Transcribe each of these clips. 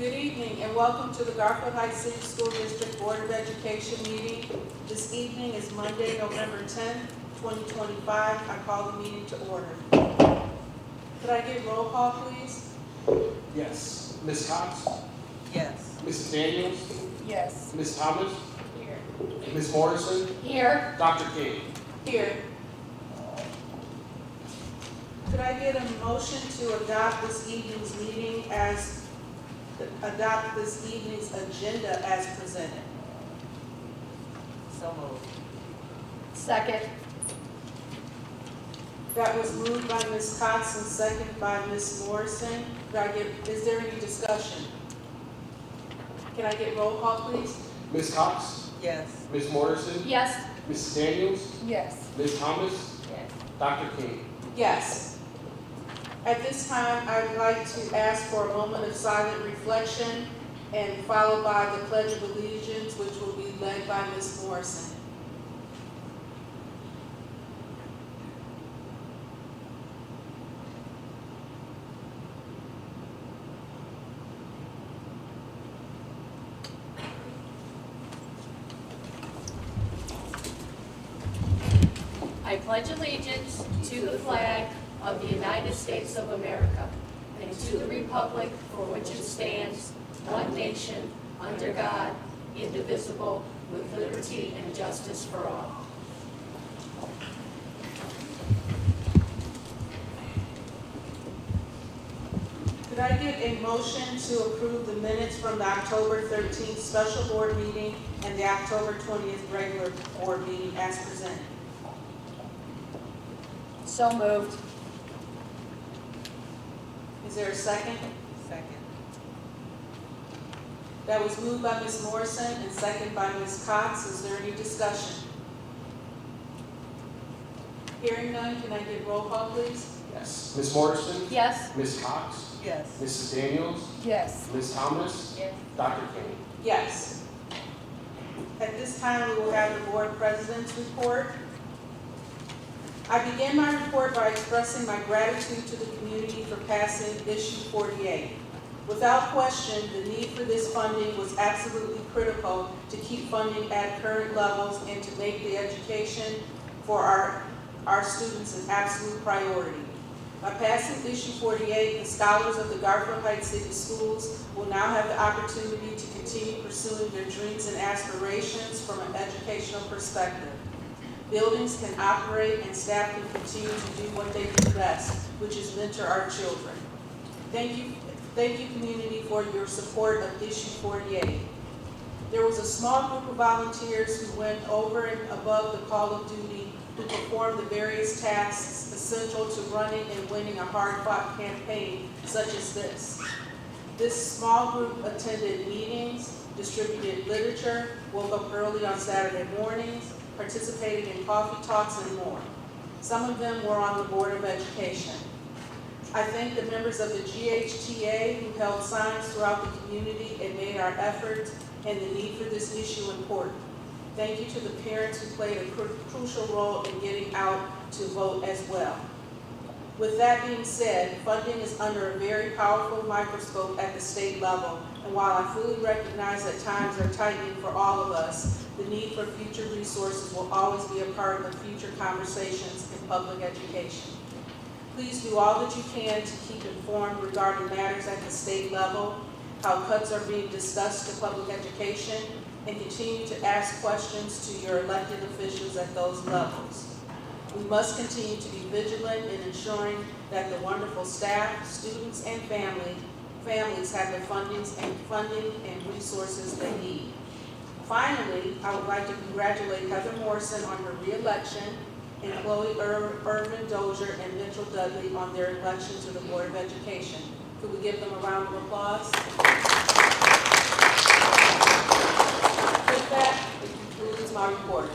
Good evening and welcome to the Garfield Heights City School District Board of Education meeting. This evening is Monday, November 10th, 2025. I call the meeting to order. Could I get roll call, please? Yes. Ms. Cox? Yes. Mrs. Daniels? Yes. Ms. Thomas? Here. Ms. Morrison? Here. Dr. King? Here. Could I get a motion to adopt this evening's agenda as presented? So moved. Second. That was moved by Ms. Cox and seconded by Ms. Morrison. Is there any discussion? Can I get roll call, please? Ms. Cox? Yes. Ms. Morrison? Yes. Mrs. Daniels? Yes. Ms. Thomas? Yes. Dr. King? Yes. At this time, I'd like to ask for a moment of silent reflection and followed by the Pledge of Allegiance, which will be led by Ms. Morrison. I pledge allegiance to the flag of the United States of America and to the republic for which it stands, one nation, under God, indivisible, with liberty and justice for all. Could I get a motion to approve the minutes from the October 13th special board meeting and the October 20th regular board meeting as presented? So moved. Is there a second? Second. That was moved by Ms. Morrison and seconded by Ms. Cox. Is there any discussion? Hearing none, can I get roll call, please? Yes. Ms. Morrison? Yes. Ms. Cox? Yes. Mrs. Daniels? Yes. Ms. Thomas? Yes. Dr. King? Yes. At this time, we will have the board president's report. I begin my report by expressing my gratitude to the community for passing Issue 48. Without question, the need for this funding was absolutely critical to keep funding at current levels and to make the education for our students an absolute priority. By passing Issue 48, the scholars of the Garfield Heights City Schools will now have the opportunity to continue pursuing their dreams and aspirations from an educational perspective. Buildings can operate and staff can continue to do what they do best, which is mentor our children. Thank you community for your support of Issue 48. There was a small group of volunteers who went over and above the call of duty to perform the various tasks essential to running and winning a hard-fought campaign such as this. This small group attended meetings, distributed literature, woke up early on Saturday mornings, participated in coffee talks, and more. Some of them were on the Board of Education. I thank the members of the GHTA who held signs throughout the community and made our efforts and the need for this issue important. Thank you to the parents who played a crucial role in getting out to vote as well. With that being said, funding is under a very powerful microscope at the state level, and while I fully recognize that times are tightening for all of us, the need for future resources will always be a part of future conversations in public education. Please do all that you can to keep informed regarding matters at the state level, how cuts are being discussed to public education, and continue to ask questions to your elected officials at those levels. We must continue to be vigilant in ensuring that the wonderful staff, students, and families have the funding and resources they need. Finally, I would like to congratulate Heather Morrison on her re-election and Chloe Irvin Dozier and Mitchell Dudley on their election to the Board of Education. Could we give them a round of applause? With that, it concludes my report.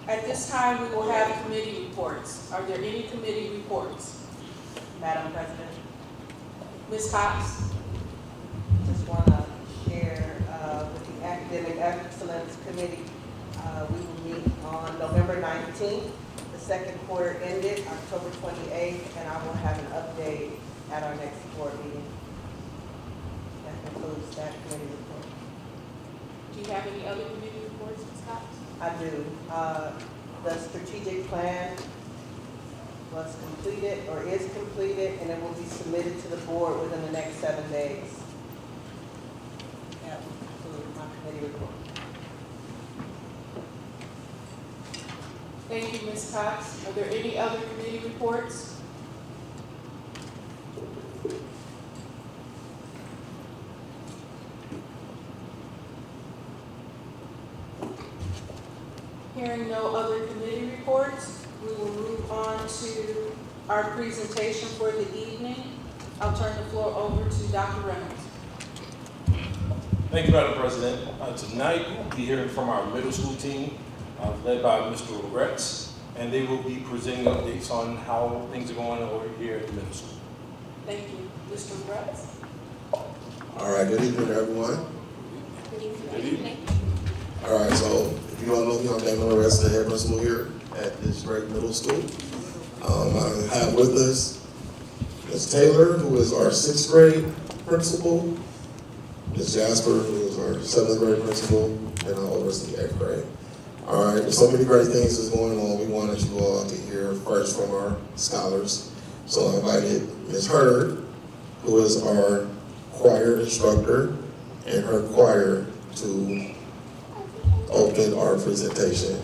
At this time, we will have committee reports. Are there any committee reports? Madam President, Ms. Cox? just want to share with the Academic Excellence Committee, we will meet on November 19th. The second quarter ended October 28th, and I will have an update at our next board meeting. That concludes that committee report. Do you have any other committee reports, Ms. Cox? I do. The strategic plan was completed or is completed, and it will be submitted to the board within the next 7 days. That will conclude my committee report. Thank you, Ms. Cox. Are there any other committee reports? Hearing no other committee reports, we will move on to our presentation for the evening. I'll turn the floor over to Dr. Reynolds. Thank you, Madam President. Tonight, we'll be hearing from our middle school team, led by Mr. Regretz, and they will be presenting updates on how things are going over here at the middle school. Thank you. Mr. Regretz. All right, good evening, everyone. Good evening. All right, so if you don't know me, I'm Damon Regretz, the head principal here at this great middle school. I have with us Ms. Taylor, who is our 6th grade principal, Ms. Jasper, who is our 7th grade principal, and I oversee 8th grade. All right, there's so many great things that's going on. We wanted you all to hear first from our scholars. So I invited Ms. Hurd, who is our choir instructor, and her choir to open our presentation.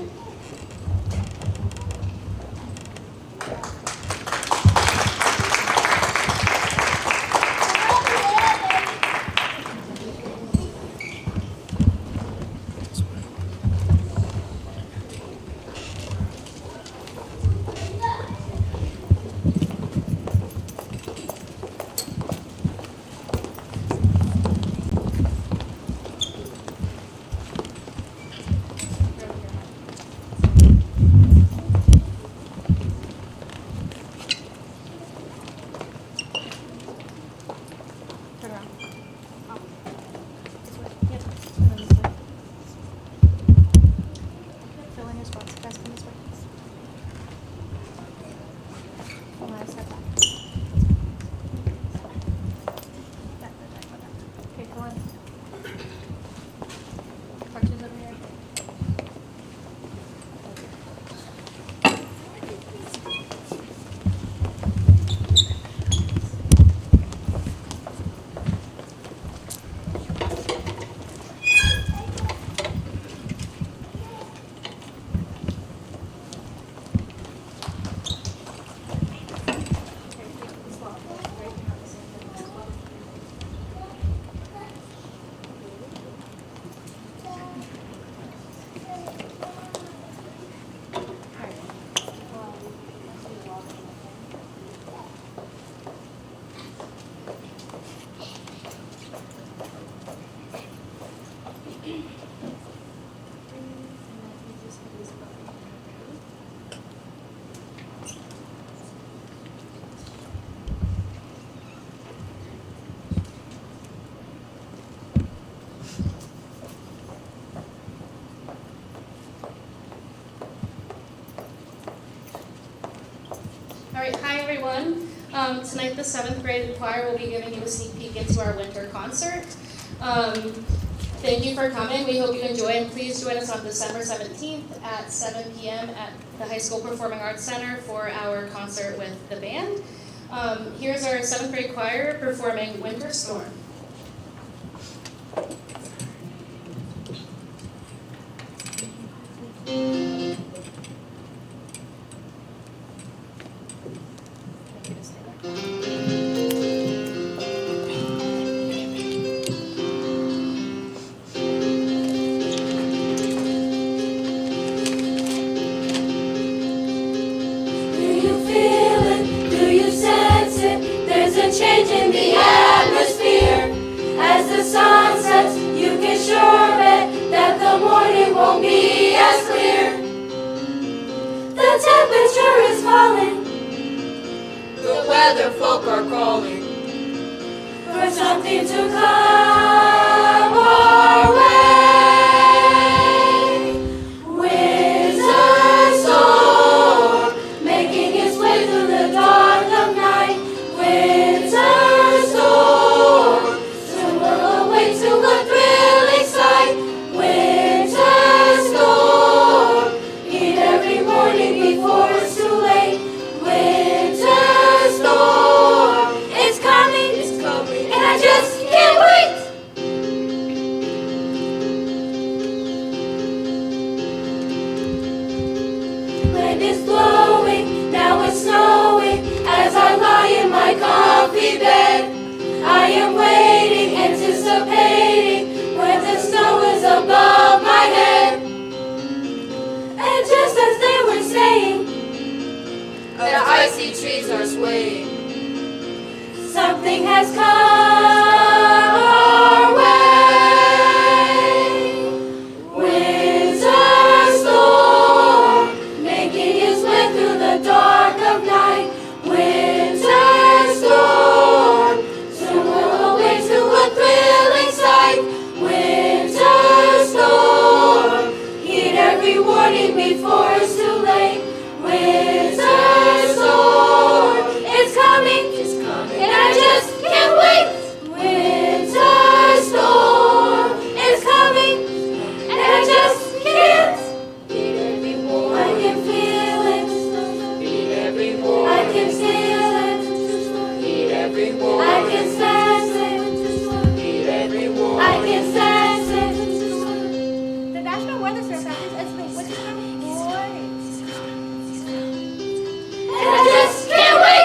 All right, hi everyone. Tonight the 7th grade choir will be giving you a sneak peek into our winter concert. Thank you for coming. We hope you enjoy, and please join us on December 17th at 7 p.m. at the High School Performing Arts Center for our concert with the band. Here's our 7th grade choir performing Winter Storm. Change in the atmosphere. As the sun sets, you can sure bet that the morning won't be as clear. The temperature is falling. The weather folk are calling for something to come our way. Winter storm making its way through the dark of night. Winter spring has come our way. Winter storm, making its way through the dark of night. Winter storm, soon will awake to a thrilling sight. Winter storm, heed every warning before it's too late. Winter storm, it's coming, and I just can't wait. Winter storm, it's coming, and I just can't. I can feel it, I can feel it, I can sense it, I can sense it. The National Weather Service has been winter boys. And I just can't wait.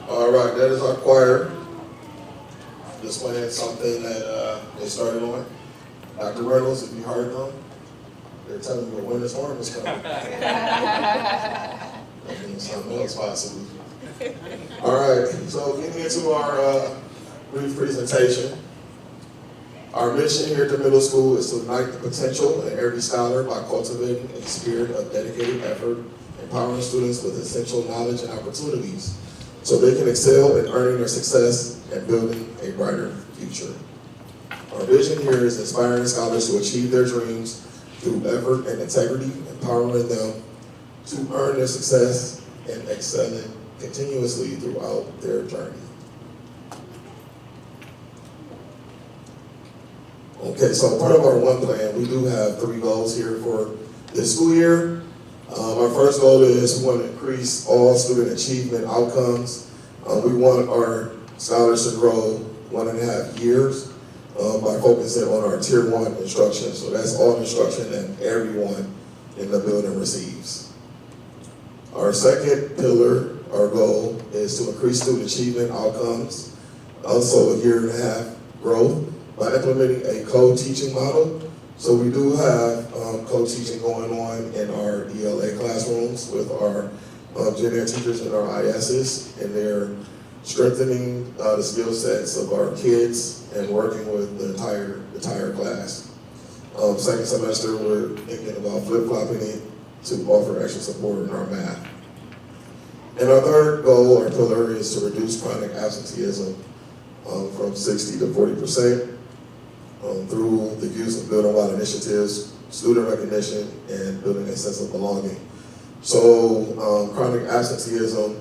All right, that is our choir displaying something that they started on. Dr. Reynolds, if you heard them, they're telling you a winter storm is coming. That means something else possibly. All right, so getting into our brief presentation. Our mission here at the middle school is to ignite the potential in every scholar by cultivating a spirit of dedicated effort, empowering students with essential knowledge and opportunities so they can excel in earning their success and building a brighter future. Our vision here is inspiring scholars to achieve their dreams through effort and integrity, empowering them to earn their success and excelling continuously throughout their journey. Okay, so part of our one plan, we do have 3 goals here for this school year. Our first goal is we want to increase all student achievement outcomes. We want our scholars to grow 1.5 years by focusing on our Tier 1 instruction. So that's all instruction that everyone in the building receives. Our second pillar, our goal, is to increase student achievement outcomes. Also 1.5 year growth by implementing a co-teaching model. So we do have co-teaching going on in our ELA classrooms with our gen ed teachers and our ISs, and they're strengthening the skill sets of our kids and working with the entire class. Second semester, we're thinking about flip-flopping it to offer extra support in our math. And our third goal, our pillar, is to reduce chronic absenteeism from 60 to 40%. Through the use of building-wide initiatives, student recognition, and building a sense of belonging. So chronic absenteeism,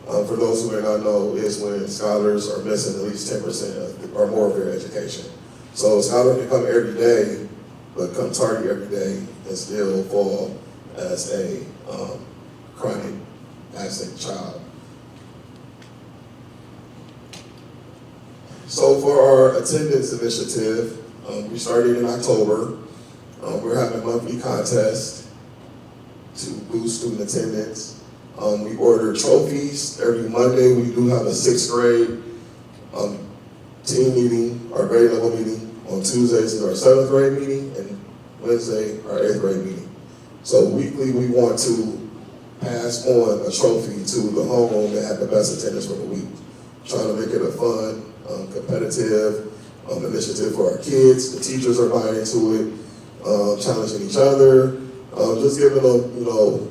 for those who may not know, is when scholars are missing at least 10% or more of their education. So a scholar can come every day, but come tardy every day and still fall as a chronic absent child. So for our attendance initiative, we started in October. We're having a monthly contest to boost student attendance. We order trophies every Monday. We do have a 6th grade team meeting, our grade level meeting. On Tuesdays is our 7th grade meeting, and Wednesday our 8th grade meeting. So weekly we want to pass on a trophy to the homeroom that had the best attendance for the week. Trying to make it a fun, competitive initiative for our kids. The teachers are buying into it, challenging each other, just giving them,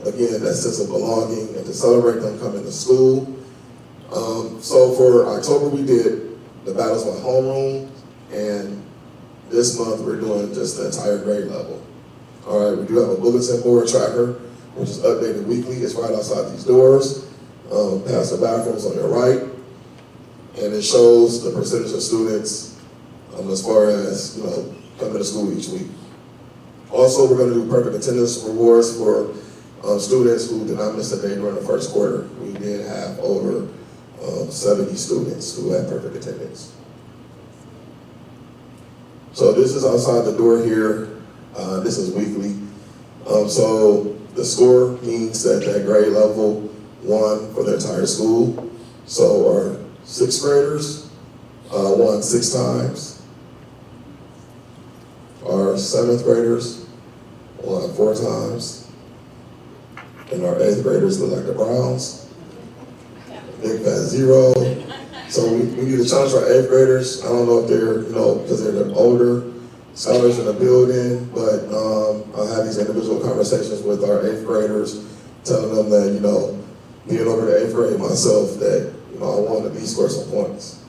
again, that sense of belonging and to celebrate them coming to school. So for October, we did the Battles by Homeroom, and this month we're doing just the entire grade level. All right, we do have a bulletin board tracker, which is updated weekly. It's right outside these doors, past the bathrooms on your right. and it shows the percentage of students as far as, coming to school each week. Also, we're going to do perfect attendance rewards for students who did not miss a day during the first quarter. We did have over 70 students who had perfect attendance. So this is outside the door here. This is weekly. So the score means that grade level 1 for the entire school. So our 6th graders won 6 times. Our 7th graders won 4 times. And our 8th graders look like the Browns. Big fat 0. So we need to challenge our 8th graders. I don't know if they're, because they're older scholars in the building, but I have these individual conversations with our 8th graders, telling them that, being over the 8th grade myself, that, I want to at least score some points.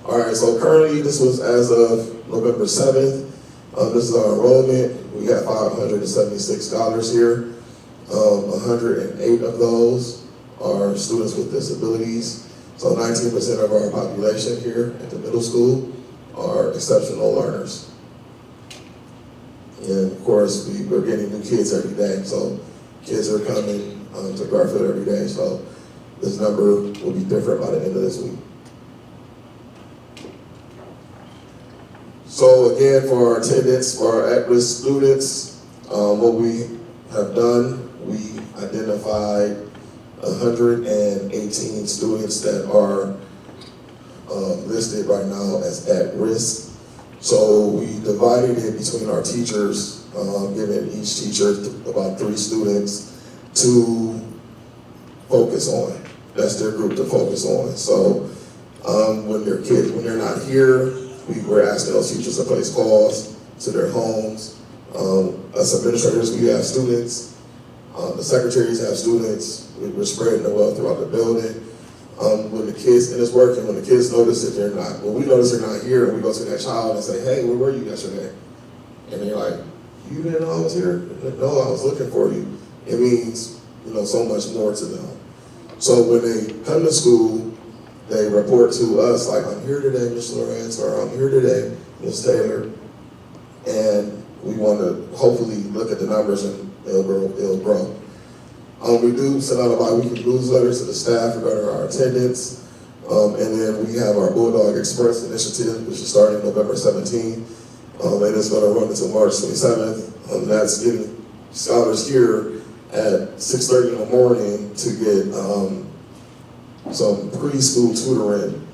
All right, so currently this was as of November 7th. This is our enrollment. We have 576 scholars here. 108 of those are students with disabilities. So 19% of our population here at the middle school are exceptional learners. And of course, we're getting new kids every day. So kids are coming to Garfield every day. So this number will be different by the end of this week. So again, for our attendance, for our at-risk students, what we have done, we identified 118 students that are listed right now as at risk. So we divided it between our teachers, giving each teacher about 3 students to focus on. That's their group to focus on. So when they're not here, we're asking those teachers to place calls to their homes. As administrators, we have students. The secretaries have students. We're spreading the wealth throughout the building. When the kids, and it's working, when the kids notice that they're not, when we notice they're not here, we go to that child and say, hey, where were you yesterday? And they're like, you didn't know I was here? No, I was looking for you. It means, so much more to them. So when they come to school, they report to us like, I'm here today, Ms. Lawrence, or I'm here today, Ms. Taylor. And we want to hopefully look at the numbers and it'll grow. We do send out a bi-weekly newsletters to the staff regarding our attendance. And then we have our Bulldog Express initiative, which is starting November 17th. And it's going to run until March 27th. And that's getting scholars here at 6:30 in the morning to get some preschool tutoring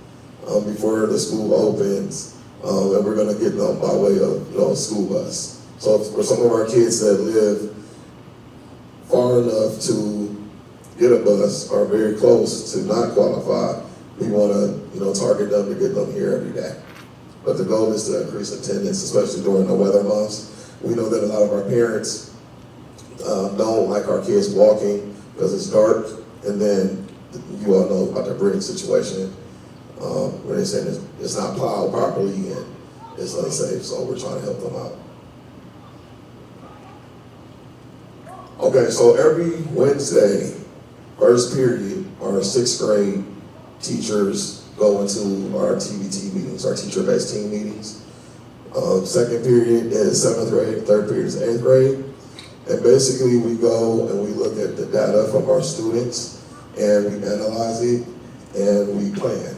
before the school opens. And we're going to get them by way of school bus. So for some of our kids that live far enough to get a bus or very close to not qualify, we want to target them to get them here every day. But the goal is to increase attendance, especially during the weather months. We know that a lot of our parents don't like our kids walking because it's dark, and then you all know about the bridge situation where they say it's not plowed properly and it's unsafe, so we're trying to help them out. Okay, so every Wednesday, first period, our 6th grade teachers go into our TBT meetings, our teacher-based team meetings. Second period is 7th grade, third period is 8th grade. And basically we go and we look at the data from our students and we analyze it and we plan.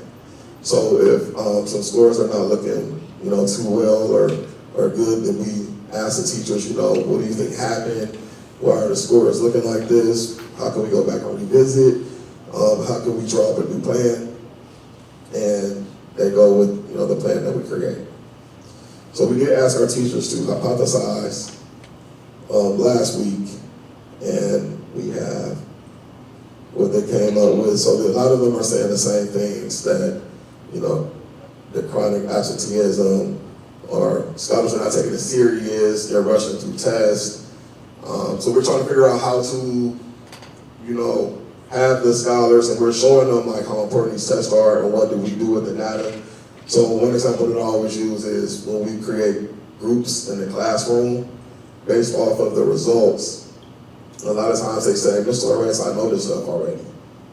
So if some scores are not looking, too well or good, then we ask the teachers, what do you think happened? Why are the scores looking like this? How can we go back and revisit? How can we draw up a new plan? And they go with the plan that we create. So we did ask our teachers to hypothesize last week, and we have what they came up with. So a lot of them are saying the same things, that the chronic absenteeism, or scholars are not taking it serious, they're rushing through tests. So we're trying to figure out how to, have the scholars, and we're showing them how important these tests are and what do we do with the data. So one example that I always use is when we create groups in the classroom based off of the results. A lot of times they say, Mr. Lawrence, I know this stuff already.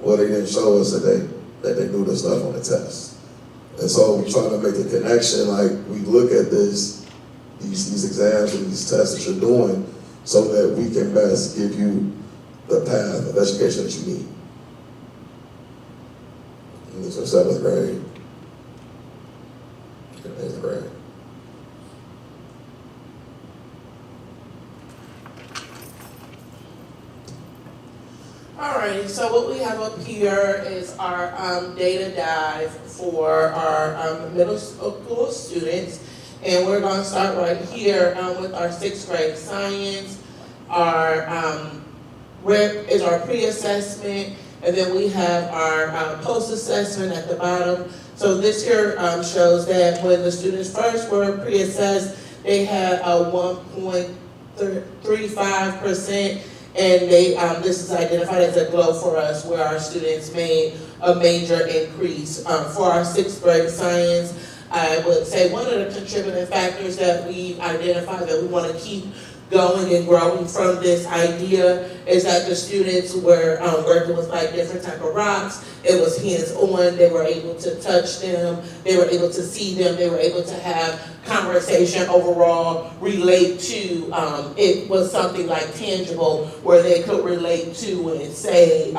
Well, they didn't show us that they knew the stuff on the test. And so we're trying to make the connection, like we look at these exams and these tests that you're doing so that we can best give you the path of education that you need. And this is 7th grade, 8th grade. Alrighty, so what we have up here is our data dive for our middle school students. And we're going to start right here with our 6th grade science. Where is our pre-assessment, and then we have our post-assessment at the bottom. So this here shows that when the students first were pre-assessed, they had a 1.35%. And this is identified as a glow for us, where our students made a major increase. For our 6th grade science, I would say one of the contributing factors that we identified that we want to keep going and growing from this idea is that the students were working with like different type of rocks. It was hands-on. They were able to touch them. They were able to see them. They were able to have conversation overall, relate to. It was something like tangible where they could relate to and say,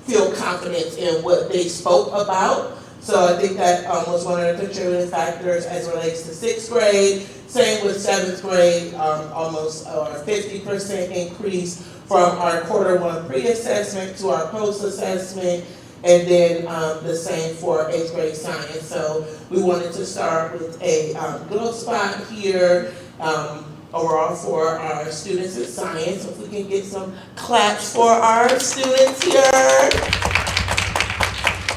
feel confidence in what they spoke about. So I think that was one of the contributing factors as it relates to 6th grade. Same with 7th grade, almost a 50% increase from our quarter 1 pre-assessment to our post-assessment, and then the same for 8th grade science. So we wanted to start with a glow spot here overall for our students in science. If we can get some claps for our students here.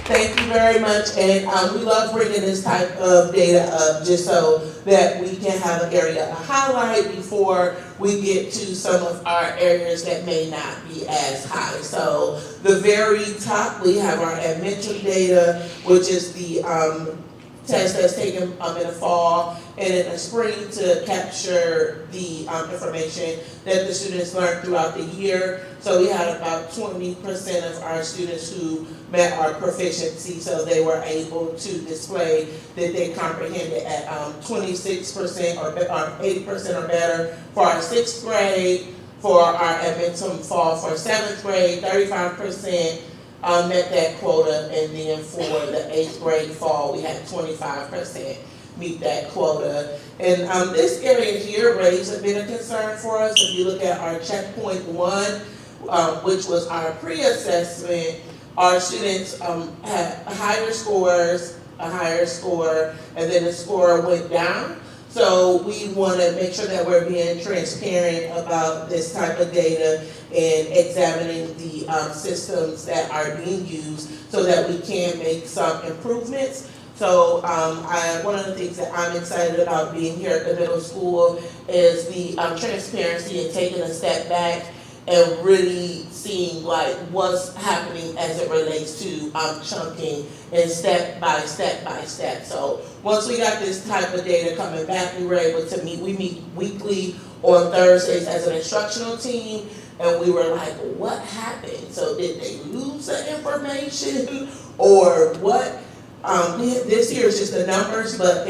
Thank you very much, and we love bringing this type of data up just so that we can have an area to highlight before we get to some of our areas that may not be as high. So the very top, we have our admission data, which is the test that's taken in the fall and in the spring to capture the information that the students learned throughout the year. So we had about 20% of our students who met our proficiency, so they were able to display that they comprehended at 26% or 80% or better for our 6th grade. For our admission fall for 7th grade, 35%. Met that quota, and then for the 8th grade fall, we had 25% meet that quota. And this area here raised a bit of concern for us. If you look at our checkpoint 1, which was our pre-assessment, our students had higher scores, a higher score, and then the score went down. So we want to make sure that we're being transparent about this type of data and examining the systems that are being used so that we can make some improvements. So one of the things that I'm excited about being here at the middle school is the transparency and taking a step back and really seeing like what's happening as it relates to chunking and step by step by step. So once we got this type of data coming back, we were able to meet. We meet weekly on Thursdays as an instructional team, and we were like, what happened? So did they lose the information or what? This here is just the numbers, but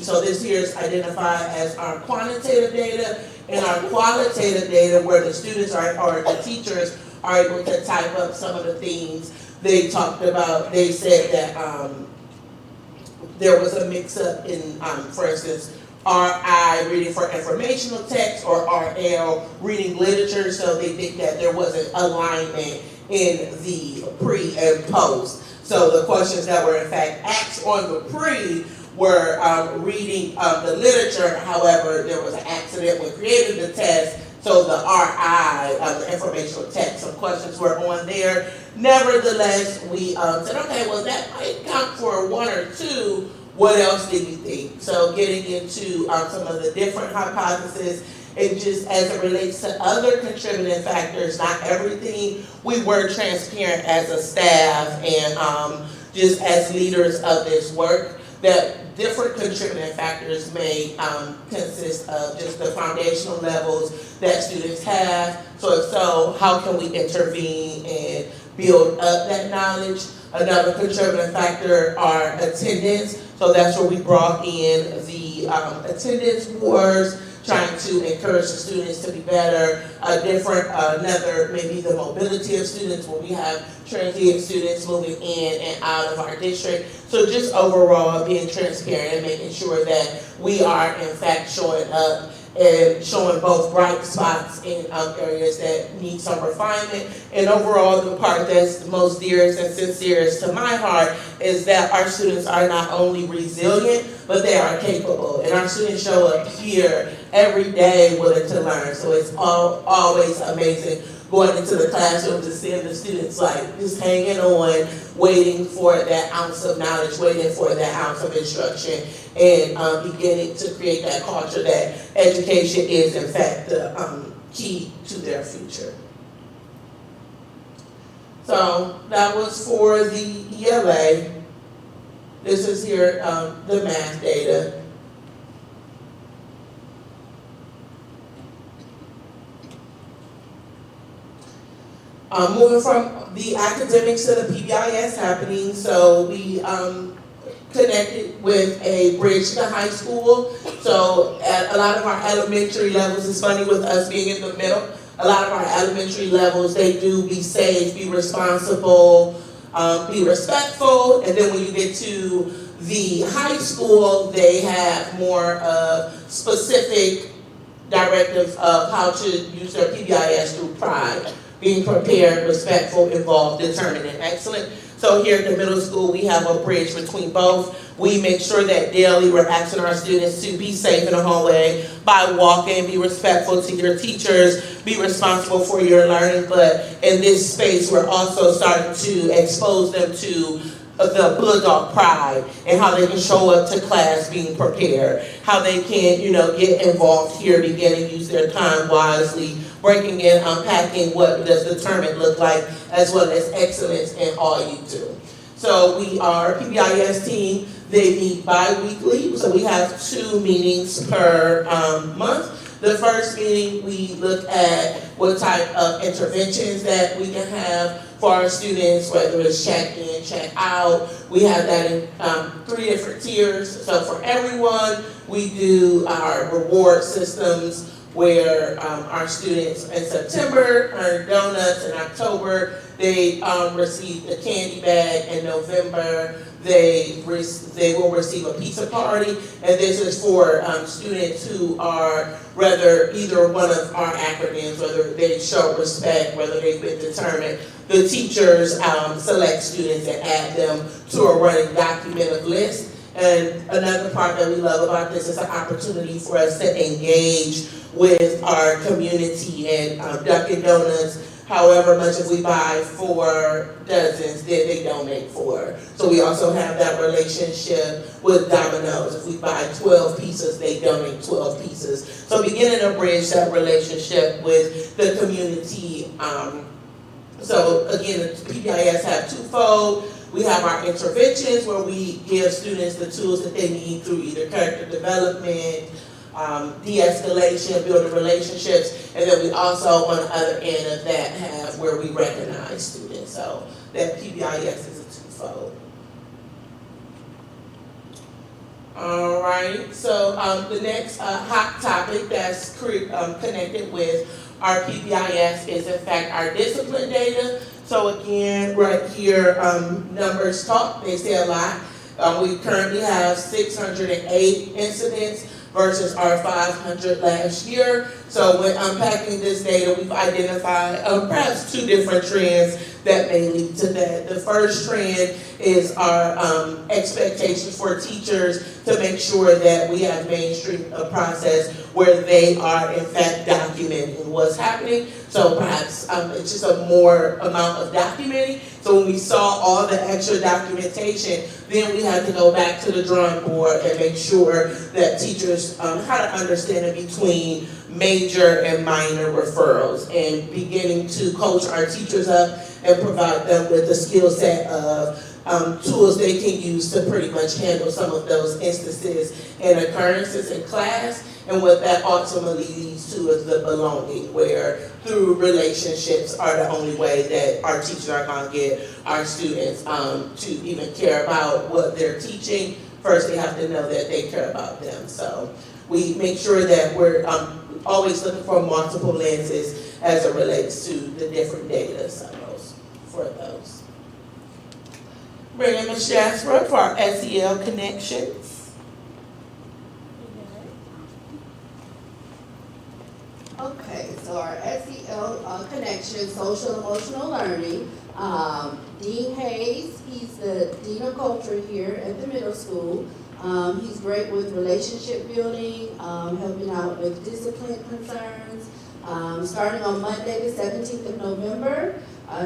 so this here is identified as our quantitative data and our qualitative data where the students or the teachers are able to type up some of the things they talked about. They said that there was a mix-up in, for instance, RI reading for informational text or RL reading literature, so they think that there wasn't alignment in the pre and post. So the questions that were in fact asked on the pre were reading the literature. However, there was an accident when creating the test, so the RI, the informational text, some questions were on there. Nevertheless, we said, okay, well that might count for 1 or 2. What else did you think? So getting into some of the different hypotheses, and just as it relates to other contributing factors, not everything, we were transparent as a staff and just as leaders of this work, that different contributing factors may consist of just the foundational levels that students have. So if so, how can we intervene and build up that knowledge. Another contributing factor are attendance. So that's where we brought in the attendance wars, trying to encourage the students to be better. Another, maybe the mobility of students, where we have transient students moving in and out of our district. So just overall being transparent and making sure that we are in fact showing up and showing both bright spots in areas that need some refinement. And overall, the part that's most dearest and sincerest to my heart is that our students are not only resilient, but they are capable. And our students show up here every day willing to learn. So it's always amazing going into the classroom to see the students like just hanging on, waiting for that ounce of knowledge, waiting for that ounce of instruction, and beginning to create that culture that education is in fact the key to their future. So that was for the ELA. This is here the math data. Moving from the academics to the PBIS happening, so we connected with a bridge to high school. So at a lot of our elementary levels, it's funny with us being in the middle, a lot of our elementary levels, they do be safe, be responsible, be respectful, and then when you get to the high school, they have more specific directives of how to use their PBIS through pride. Being prepared, respectful, involved, determined, and excellent. So here at the middle school, we have a bridge between both. We make sure that daily we're asking our students to be safe in the hallway by walking, be respectful to your teachers, be responsible for your learning. But in this space, we're also starting to expose them to the Bulldog pride and how they can show up to class being prepared, how they can, get involved here, beginning to use their time wisely, breaking and unpacking what does determined look like, as well as excellence in all you do. So we are a PBIS team. They meet bi-weekly, so we have 2 meetings per month. The first meeting, we look at what type of interventions that we can have for our students, whether it's check-in, check-out. We have that in 3 different tiers. So for everyone, we do our reward systems, where our students in September earn donuts, in October they receive the candy bag, in November they will receive a pizza party, and this is for students who are either one of our acronyms, whether they show respect, whether they've been determined. The teachers select students and add them to a running documented list. And another part that we love about this is an opportunity for us to engage with our community, and Dunkin' Donuts, however much if we buy 4 dozens, then they donate 4. So we also have that relationship with Domino's. If we buy 12 pieces, they donate 12 pieces. So beginning to bridge that relationship with the community. So again, the PBIS have twofold. We have our interventions where we give students the tools that they need through either character development, de-escalation, building relationships, and then we also on the other end of that have where we recognize students. So that PBIS is a twofold. All right, so the next hot topic that's connected with our PBIS is in fact our discipline data. So again, right here, numbers talk, they say a lot. We currently have 608 incidents versus our 500 last year. So when unpacking this data, we've identified perhaps 2 different trends that may lead to that. The first trend is our expectations for teachers to make sure that we have mainstream a process where they are in fact documenting what's happening. So perhaps it's just a more amount of documenting. So when we saw all the extra documentation, then we had to go back to the drawing board and make sure that teachers had an understanding between major and minor referrals, and beginning to coach our teachers up and provide them with a skill set of tools they can use to pretty much handle some of those instances and occurrences in class. And what that ultimately leads to is the belonging, where through relationships are the only way that our teachers are going to get our students to even care about what they're teaching. First, they have to know that they care about them. So we make sure that we're always looking for multiple lenses as it relates to the different data silos for those. Bring in Ms. Jasper for our SEL connections. Okay, so our SEL connection, social emotional learning, Dean Hayes, he's the Dean of Culture here at the middle school. He's great with relationship building, helping out with discipline concerns. Starting on Monday, the 17th of November,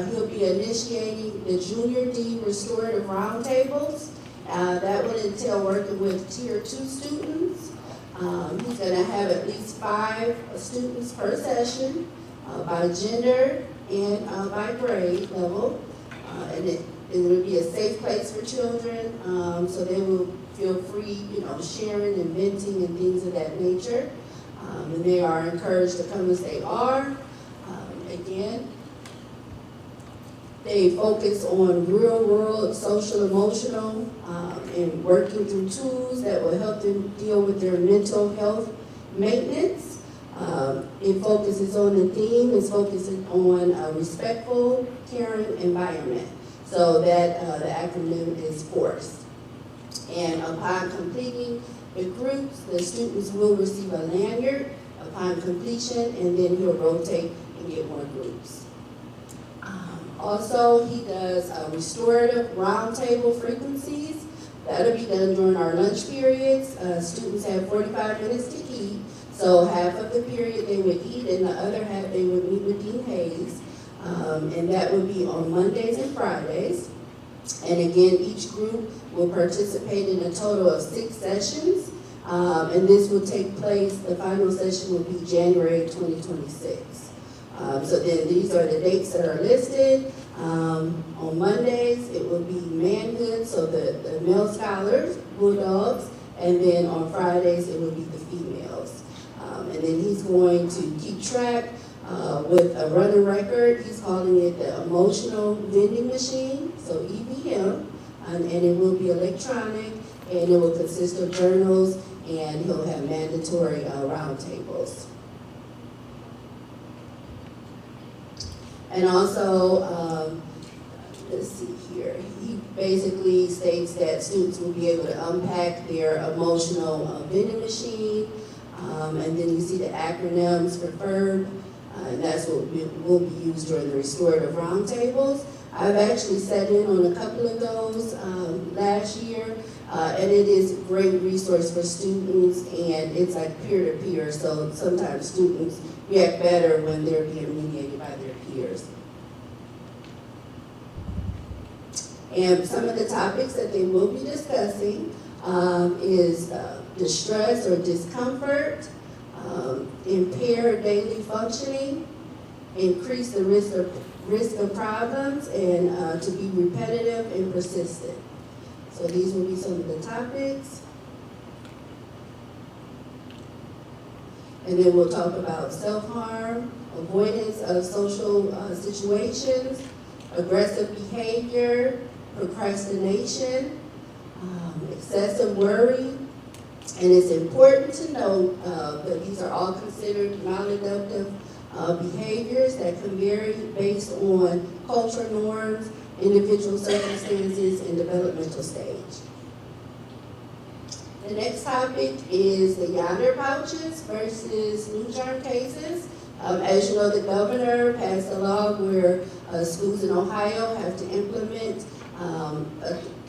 he'll be initiating the Junior Dean Restorative Roundtables. That would entail working with Tier 2 students. He's going to have at least 5 students per session by gender and by grade level. And it will be a safe place for children, so they will feel free, sharing and venting and things of that nature. And they are encouraged to come as they are. Again, they focus on real world social emotional and working through tools that will help them deal with their mental health maintenance. It focuses on the theme, it's focusing on a respectful, caring environment. So that the acronym is FORCE. And upon completing the groups, the students will receive a lanyard upon completion, and then he'll rotate and get more groups. Also, he does restorative roundtable frequencies. That'll be done during our lunch periods. Students have 45 minutes to eat, so half of the period they would eat and the other half they would meet with Dean Hayes. And that would be on Mondays and Fridays. And again, each group will participate in a total of 6 sessions. And this will take place, the final session will be January 2026. So then these are the dates that are listed. On Mondays, it will be manhood, so the male scholars, bulldogs, and then on Fridays, it will be the females. And then he's going to keep track with a running record. He's calling it the emotional vending machine, so EVM, and it will be electronic, and it will consist of journals, and he'll have mandatory roundtables. And also, let's see here, he basically states that students will be able to unpack their emotional vending machine, and then you see the acronyms for FERB, and that's what will be used during the restorative roundtables. I've actually sat in on a couple of those last year, and it is a great resource for students, and it's like peer-to-peer, so sometimes students react better when they're being mediated by their peers. And some of the topics that they will be discussing is distress or discomfort, impaired daily functioning, increase the risk of problems, and to be repetitive and persistent. So these will be some of the topics. And then we'll talk about self-harm, avoidance of social situations, aggressive behavior, procrastination, excessive worry. And it's important to note that these are all considered maladaptive behaviors that can vary based on cultural norms, individual circumstances, and developmental stage. The next topic is the yonder pouches versus new germ cases. As you know, the governor passed a law where schools in Ohio have to implement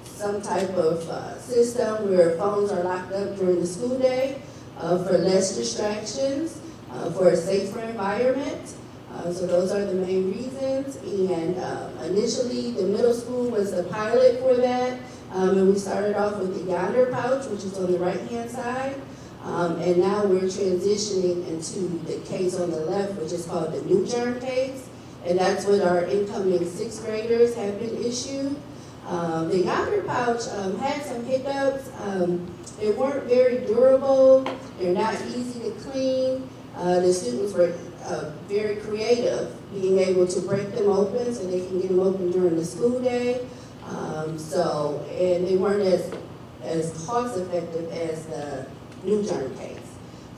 some type of system where phones are locked up during the school day for less distractions, for a safer environment. So those are the main reasons. And initially, the middle school was the pilot for that. And we started off with the yonder pouch, which is on the right-hand side. And now we're transitioning into the case on the left, which is called the New Germ case. And that's what our incoming sixth graders have been issued. The yonder pouch had some hiccups. They weren't very durable. They're not easy to clean. The students were very creative, being able to break them open so they can get them open during the school day. And they weren't as cost effective as the New Germ case.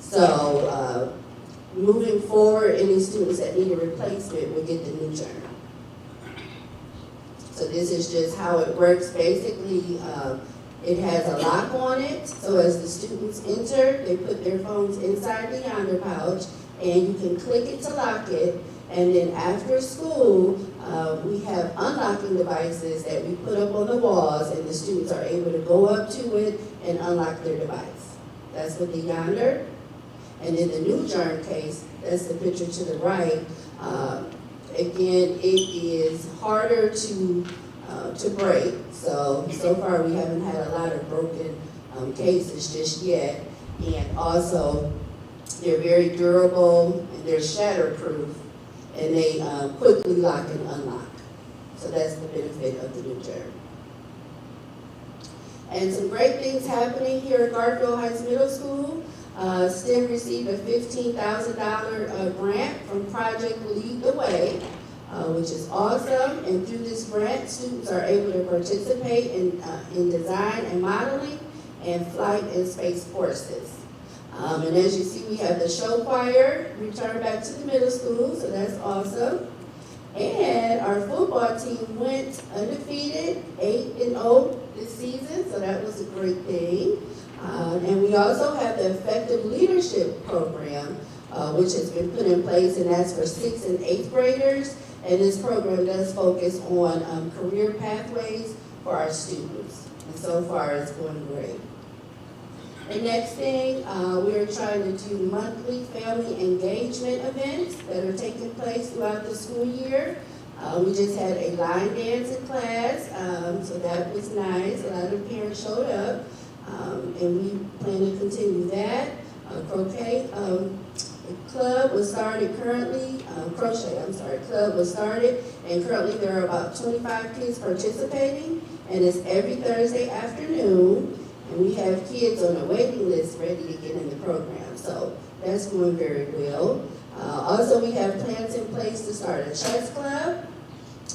So moving forward, any students that need a replacement will get the New Germ. So this is just how it works. Basically, it has a lock on it. So as the students enter, they put their phones inside the yonder pouch, and you can click it to lock it. And then after school, we have unlocking devices that we put up on the walls, and the students are able to go up to it and unlock their device. That's with the yonder. And in the New Germ case, that's the picture to the right. Again, it is harder to break. So far we haven't had a lot of broken cases just yet. And also, they're very durable and they're shatterproof, and they quickly lock and unlock. So that's the benefit of the New Germ. And some great things happening here at Garfield Heights Middle School. STEM received a $15,000 grant from Project Lead the Way, which is awesome. And through this grant, students are able to participate in design and modeling and flight and space courses. And as you see, we have the show choir returned back to the middle school, so that's awesome. And our football team went undefeated, 8-0 this season, so that was a great thing. And we also have the Effective Leadership Program, which has been put in place, and that's for 6th and 8th graders. And this program does focus on career pathways for our students. And so far, it's going great. The next thing, we're trying to do monthly family engagement events that are taking place throughout the school year. We just had a line dancing class, so that was nice. A lot of parents showed up. And we plan to continue that. Croquet club was started currently, club was started, and currently there are about 25 kids participating, and it's every Thursday afternoon, and we have kids on a waiting list ready to get in the program, so that's going very well. Also, we have plans in place to start a chess club,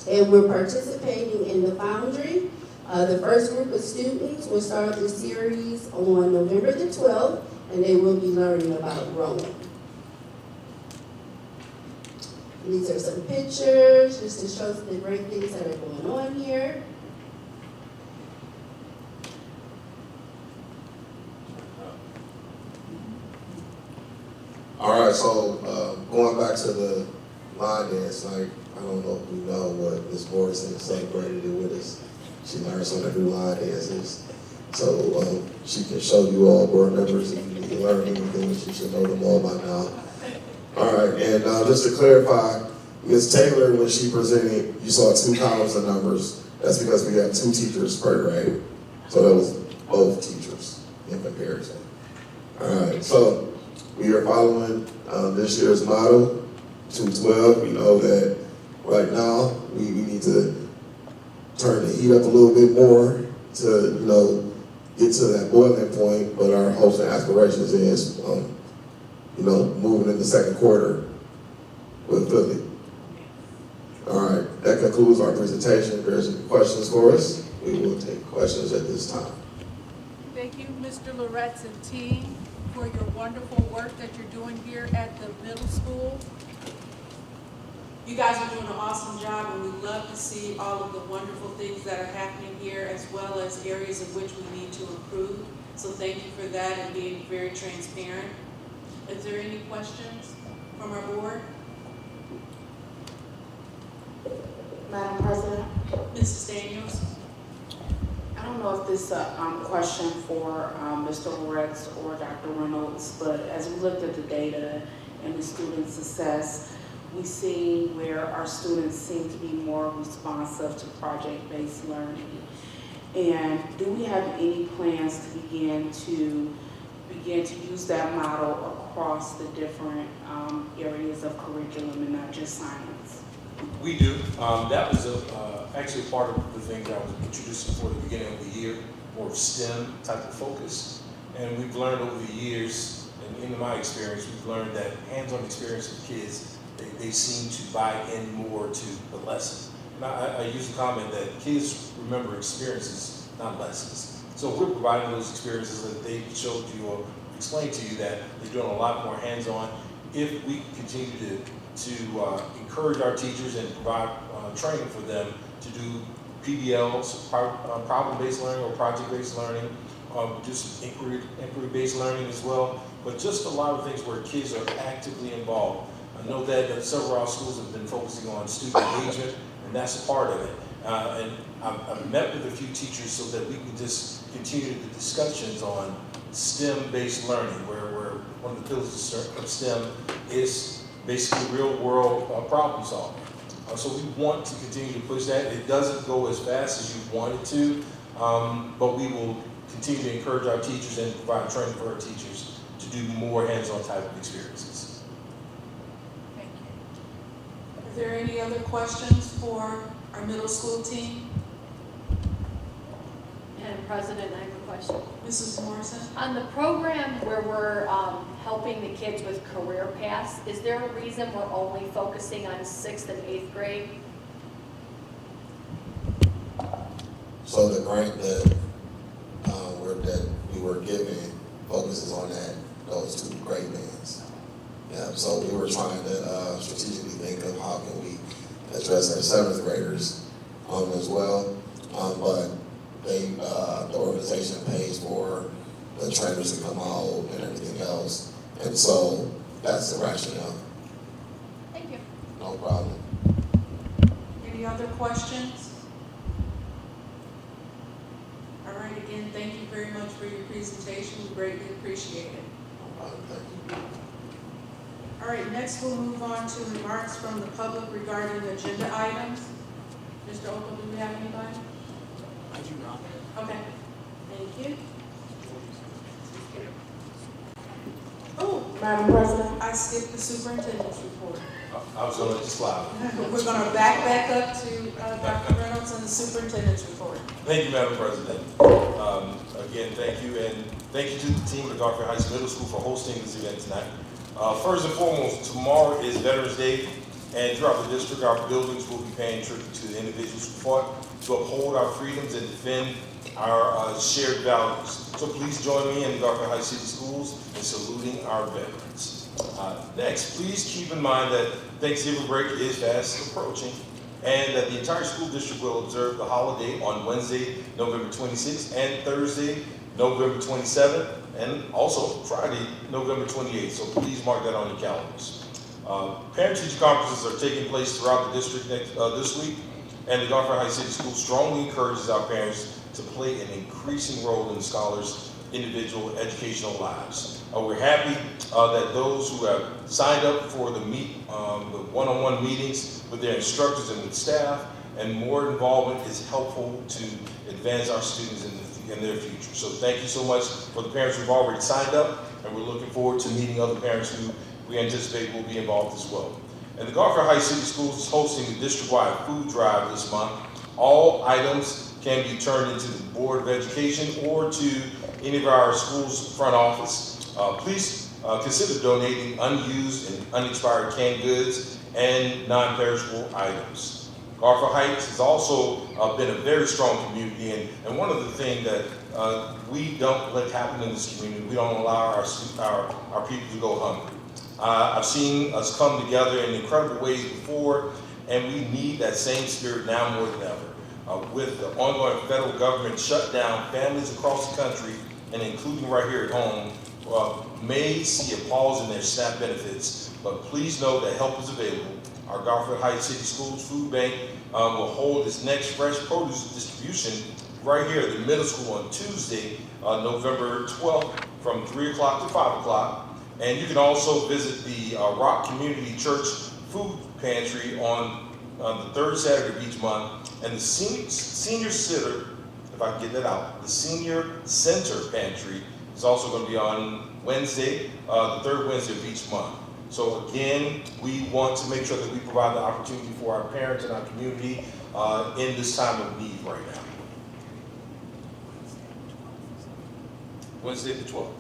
and we're participating in the Foundry. The first group of students will start the series on November the 12th, and they will be learning about rowing. These are some pictures, just to show the great things that are going on here. All right, so going back to the line dance night, I don't know if we know what Ms. Morrison celebrated it with us. She learned some of the new line dances. So she can show you all, board members, if you need to learn anything, she should know them all by now. All right, and just to clarify, Ms. Taylor, when she presented, you saw 2 columns of numbers. That's because we have 2 teachers per grade. So that was both teachers in comparison. All right, so we are following this year's model, 212. We know that right now we need to turn the heat up a little bit more to, get to that boiling point, but our hopes and aspirations is, moving in the second quarter with Philly. All right, that concludes our presentation. If there's any questions for us, we will take questions at this time. Thank you, Mr. Loretz and team, for your wonderful work that you're doing here at the middle school. You guys are doing an awesome job, and we love to see all of the wonderful things that are happening here, as well as areas in which we need to improve. So thank you for that and being very transparent. Is there any questions from our board? Madam President, Mrs. Daniels? I don't know if this is a question for Mr. Loretz or Dr. Reynolds, but as we looked at the data and the student success, we see where our students seem to be more responsive to project-based learning. And do we have any plans to begin to begin to use that model across the different areas of curriculum and not just science? We do. That was actually part of the things I was introducing before the beginning of the year, more STEM type of focus. And we've learned over the years, and in my experience, we've learned that hands-on experience with kids, they seem to buy in more to the lesson. And I use the comment that kids remember experiences, not lessons. So if we're providing those experiences that they showed you or explained to you that they're doing a lot more hands-on, if we continue to encourage our teachers and provide training for them to do PBLs, problem-based learning or project-based learning, do some inquiry-based learning as well, but just a lot of things where kids are actively involved. I know that several of our schools have been focusing on student engagement, and that's a part of it. And I've met with a few teachers so that we can just continue the discussions on STEM-based learning, where one of the pillars of STEM is basically real-world problem solving. So we want to continue to push that. It doesn't go as fast as you want it to, but we will continue to encourage our teachers and provide training for our teachers to do more hands-on type of experiences. Thank you. Are there any other questions for our middle school team? Madam President, I have a question. Mrs. Morrison? On the program where we're helping the kids with career paths, is there a reason we're only focusing on 6th and 8th grade? So the grant that we were given focuses on those 2 grade bands. Yeah, so we were trying to strategically think of how can we address our 7th graders as well. But the organization pays for the trainers to come out and everything else. And so that's the rationale. Thank you. No problem. Any other questions? All right, again, thank you very much for your presentation. We greatly appreciate it. No problem. Thank you. All right, next we'll move on to remarks from the public regarding agenda items. Mr. Oakland, do we have anybody? I do not. Okay, thank you. Oh, Madam President? I skipped the superintendent's report. I was going to slide. We're going to back up to Dr. Reynolds and the superintendent's report. Thank you, Madam President. Again, thank you, and thank you to the team at Garfield Heights Middle School for hosting this event tonight. First and foremost, tomorrow is Veterans Day, and throughout the district, our buildings will be paying tribute to the individuals who fought to uphold our freedoms and defend our shared values. So please join me in the Garfield Heights City Schools in saluting our veterans. Next, please keep in mind that Thanksgiving break is fast approaching, and that the entire school district will observe the holiday on Wednesday, November 26th, and Thursday, November 27th, and also Friday, November 28th. So please mark that on your calendars. Parent-teacher conferences are taking place throughout the district this week, and the Garfield Heights City School strongly encourages our parents to play an increasing role in the scholars' individual educational lives. We're happy that those who have signed up for the one-on-one meetings with their instructors and with staff, and more involvement is helpful to advance our students in their future. So thank you so much for the parents who've already signed up, and we're looking forward to meeting other parents who we anticipate will be involved as well. And the Garfield Heights City Schools is hosting a district-wide food drive this month. All items can be turned into the Board of Education or to any of our schools' front office. Please consider donating unused and unexpired canned goods and non-perishable items. Garfield Heights has also been a very strong community, and one of the things that we don't let happen in this community, we don't allow our people to go hungry. I've seen us come together in incredible ways before, and we need that same spirit now more than ever. With the ongoing federal government shutdown, families across the country, and including right here at home, may see a pause in their SNAP benefits, but please know that help is available. Our Garfield Heights City Schools Food Bank will hold its next fresh produce distribution right here at the middle school on Tuesday, November 12th from 3 o'clock to 5 o'clock. And you can also visit the Rock Community Church Food Pantry on the third Saturday of each month. And the senior center, if I can get that out, the Senior Center Pantry is also going to be on Wednesday, the third Wednesday of each month. So again, we want to make sure that we provide the opportunity for our parents and our community in this time of need right now. Wednesday the 12th.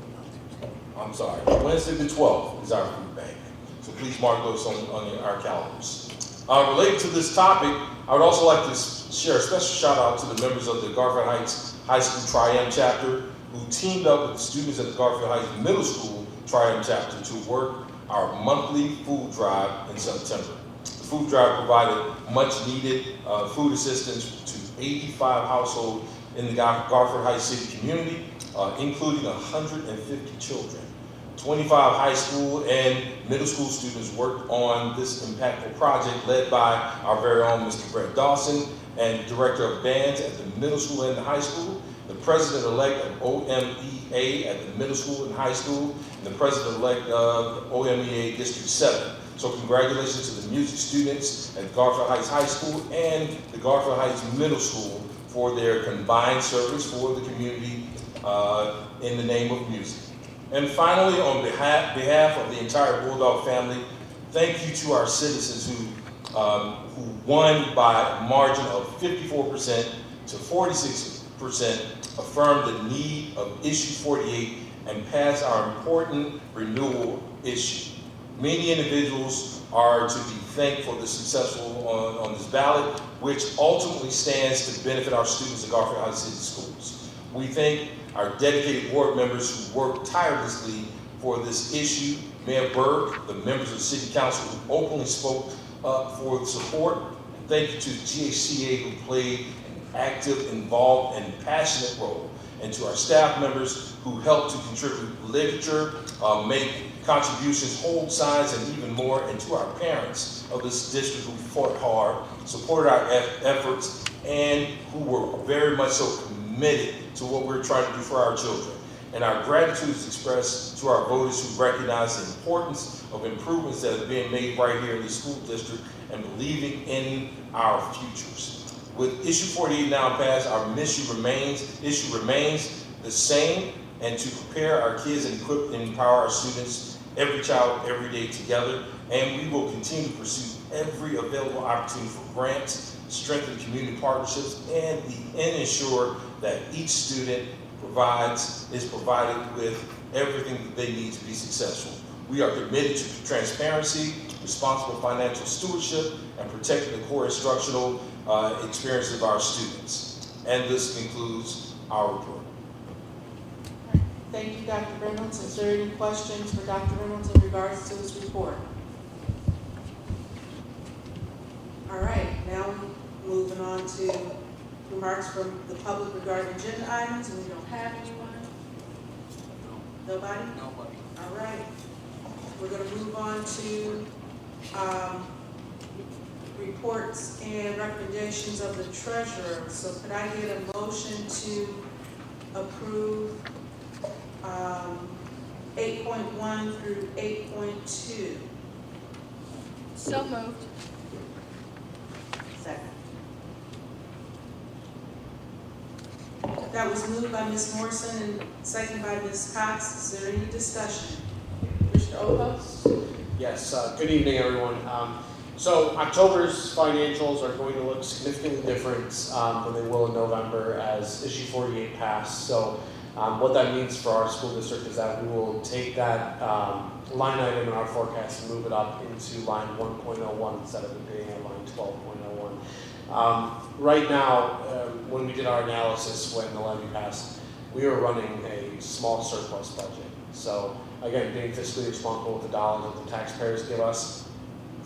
I'm sorry, Wednesday the 12th is our food bank. So please mark those on our calendars. Related to this topic, I would also like to share a special shout out to the members of the Garfield Heights High School Tri-M chapter who teamed up with the students at the Garfield Heights Middle School Tri-M chapter to work our monthly food drive in September. The food drive provided much needed food assistance to 85 households in the Garfield Heights city community, including 150 children. 25 high school and middle school students worked on this impactful project led by our very own Mr. Brett Dawson and Director of Bands at the middle school and the high school, the President-elect of OMEA at the middle school and high school, and the President-elect of OMEA District 7. So congratulations to the music students at Garfield Heights High School and the Garfield Heights Middle School for their combined service for the community in the name of music. And finally, on behalf of the entire Bulldog family, thank you to our citizens who won by a margin of 54% to 46%, affirmed the need of issue 48 and passed our important renewal issue. Many individuals are to be thanked for the successful on this ballot, which ultimately stands to benefit our students at Garfield Heights City Schools. We thank our dedicated board members who worked tirelessly for this issue, Mayor Berg, the members of the City Council who openly spoke up for the support. And thank you to the GHCA who played an active, involved, and passionate role. And to our staff members who helped to contribute literature, make contributions, hold signs, and even more. And to our parents of this district who fought hard, supported our efforts, and who were very much so committed to what we're trying to do for our children. And our gratitude is expressed to our voters who recognize the importance of improvements that are being made right here in the school district and believing in our futures. With issue 48 now passed, our issue remains the same, and to prepare our kids and equip and empower our students, every child, every day together. And we will continue to pursue every available opportunity for grants, strengthen community partnerships, and ensure that each student is provided with everything that they need to be successful. We are committed to transparency, responsible financial stewardship, and protecting the core instructional experience of our students. And this concludes our report. Thank you, Dr. Reynolds. Is there any questions for Dr. Reynolds in regards to this report? All right, now moving on to remarks from the public regarding agenda items, and we don't have anyone. Nobody? Nobody. All right. We're going to move on to reports and recommendations of the treasurer. So could I get a motion to approve 8.1 through 8.2? So moved. Second. That was moved by Ms. Morrison and seconded by Ms. Cox. Is there any discussion? Mr. Opos? Yes, good evening, everyone. So October's financials are going to look significantly different than they will in November as issue 48 passed. So what that means for our school district is that we will take that line item in our forecast and move it up into line 1.01 instead of it being at line 12.01. Right now, when we did our analysis when the levy passed, we were running a small surplus budget. So again, being fiscally responsible with the dollars that the taxpayers give us.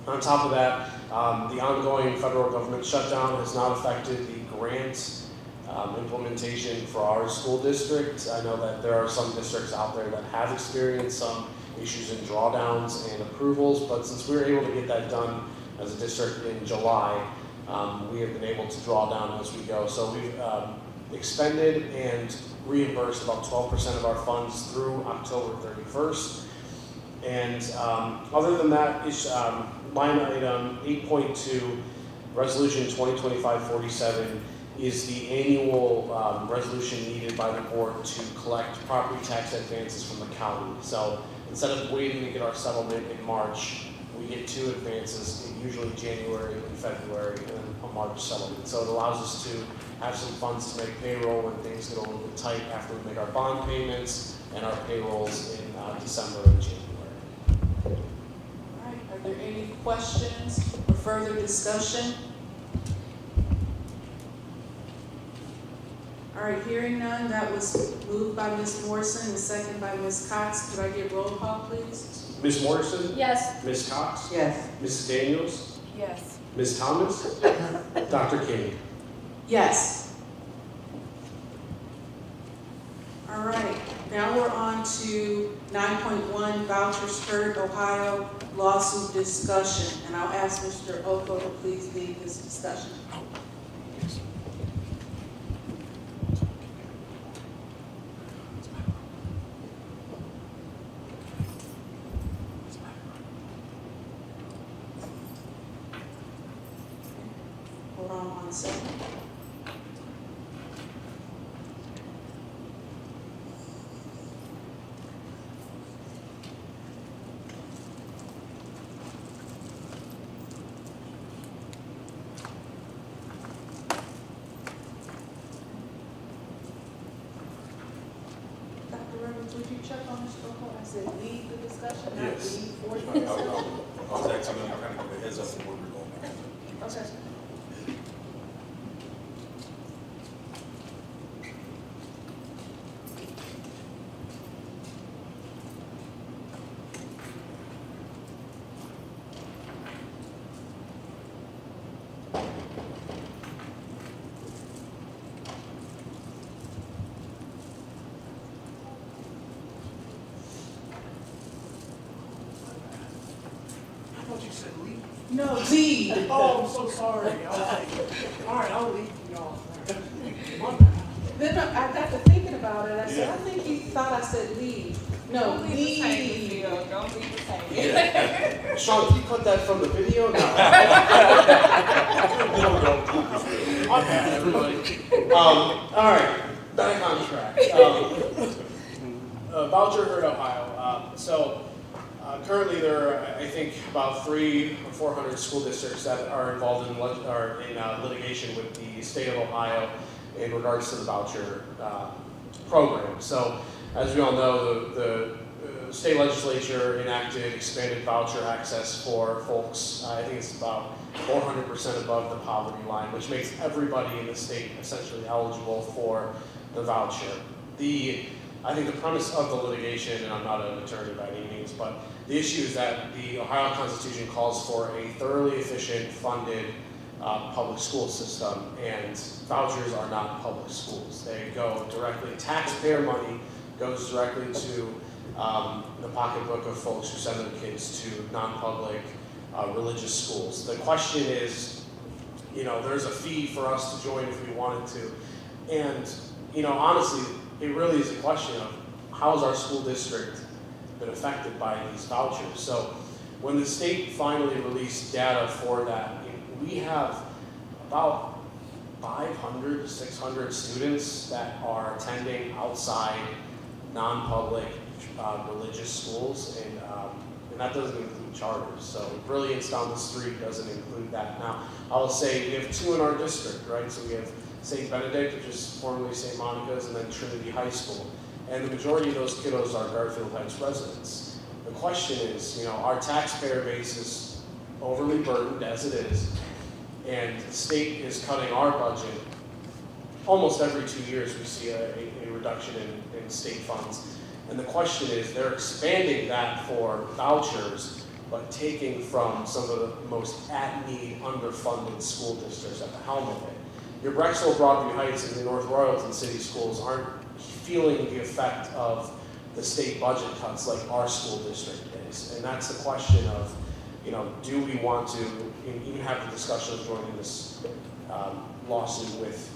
On top of that, the ongoing federal government shutdown has not affected the grant implementation for our school district. I know that there are some districts out there that have experienced some issues in drawdowns and approvals, but since we were able to get that done as a district in July, we have been able to draw down as we go. So we've expended and reimbursed about 12% of our funds through October 31st. And other than that, line item 8.2, resolution 2025-47, is the annual resolution needed by the board to collect property tax advances from the county. So instead of waiting to get our settlement in March, we get 2 advances, usually January and February, and then a March settlement. So it allows us to have some funds to make payroll when things get a little bit tight after we make our bond payments and our payrolls in December and January. All right, are there any questions or further discussion? All right, hearing none, that was moved by Ms. Morrison and second by Ms. Cox. Could I get roll call, please? Ms. Morrison? Yes. Ms. Cox? Yes. Mrs. Daniels? Yes. Ms. Thomas? Dr. King? Yes. All right, now we're on to 9.1 vouchers heard Ohio lawsuit discussion. And I'll ask Mr. Oko to please lead this discussion. Hold on 1 second. Dr. Rivers, would you check on Mr. Oko? I said lead the discussion, not Yes. lead for I the was discussion. actually going to kind of give a heads up of where we're going. Okay. I thought you said leave. No, lead. Oh, I'm so sorry. I was like, all right, I'll leave y'all. Then I got to thinking about it. I said, I think he thought I said lead. No, lead. Don't leave the same. Yeah. Sean, can you cut that from the video? No. My bad, everybody. All right, back on track. Voucher Herd Ohio. Currently there are, I think, about 300 or 400 school districts that are involved in litigation with the state of Ohio in regards to the voucher program. So, as we all know, the state legislature enacted expanded voucher access for folks. I think it's about 400% above the poverty line, which makes everybody in the state essentially eligible for the voucher. I think the premise of the litigation, and I'm not an attorney by any means, but the issue is that the Ohio Constitution calls for a thoroughly efficient, funded public school system, and vouchers are not public schools. They go directly, taxpayer money goes directly to the pocketbook of folks who send their kids to non-public religious schools. The question is, there's a fee for us to join if we wanted to, and honestly, it really is a question of how's our school district been affected by these vouchers. So when the state finally released data for that, we have about 500 to 600 students that are attending outside non-public religious schools, and that doesn't include charters. So Brilliance down the street doesn't include that. Now, I will say we have 2 in our district, right? So we have St. Benedict, which is formerly St. Monica's, and then Trinity High School. And the majority of those kiddos are Garfield Heights residents. The question is, our taxpayer base is overly burdened as it is, and the state is cutting our budget. Almost every 2 years we see a reduction in state funds. And the question is, they're expanding that for vouchers, but taking from some of the most at-need, underfunded school districts at the helm of it. Your Brexville, Broadview Heights, and the North Royalton City schools aren't feeling the effect of the state budget cuts like our school district is. And that's the question of, do we want to even have the discussion of joining this lawsuit with,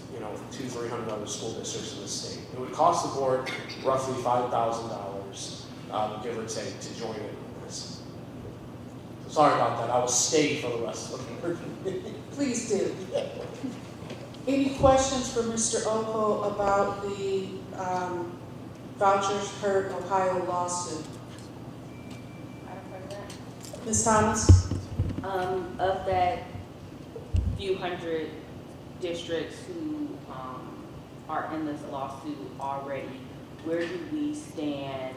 200-300 other school districts in the state. It would cost the board roughly $5,000, give or take, to join it with this. Sorry about that. I will stay for the rest of the meeting. Please do. Any questions for Mr. Oho about the vouchers per Ohio lawsuit? Madam President? Ms. Thomas? Of that few hundred districts who, are in this lawsuit already, where do we stand,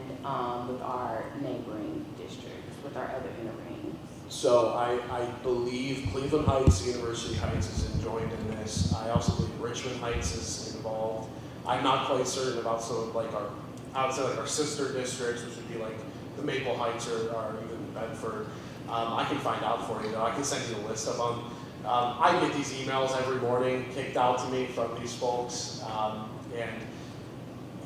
with our neighboring districts, with our other intervenings? So I believe Cleveland Heights, University Heights is joined in this. I also believe Richmond Heights is involved. I'm not quite certain about some of like our, I would say like our sister districts, which would be like the Maple Heights or even Bedford. I can find out for you though. I can send you a list of them. I get these emails every morning kicked out to me from these folks. And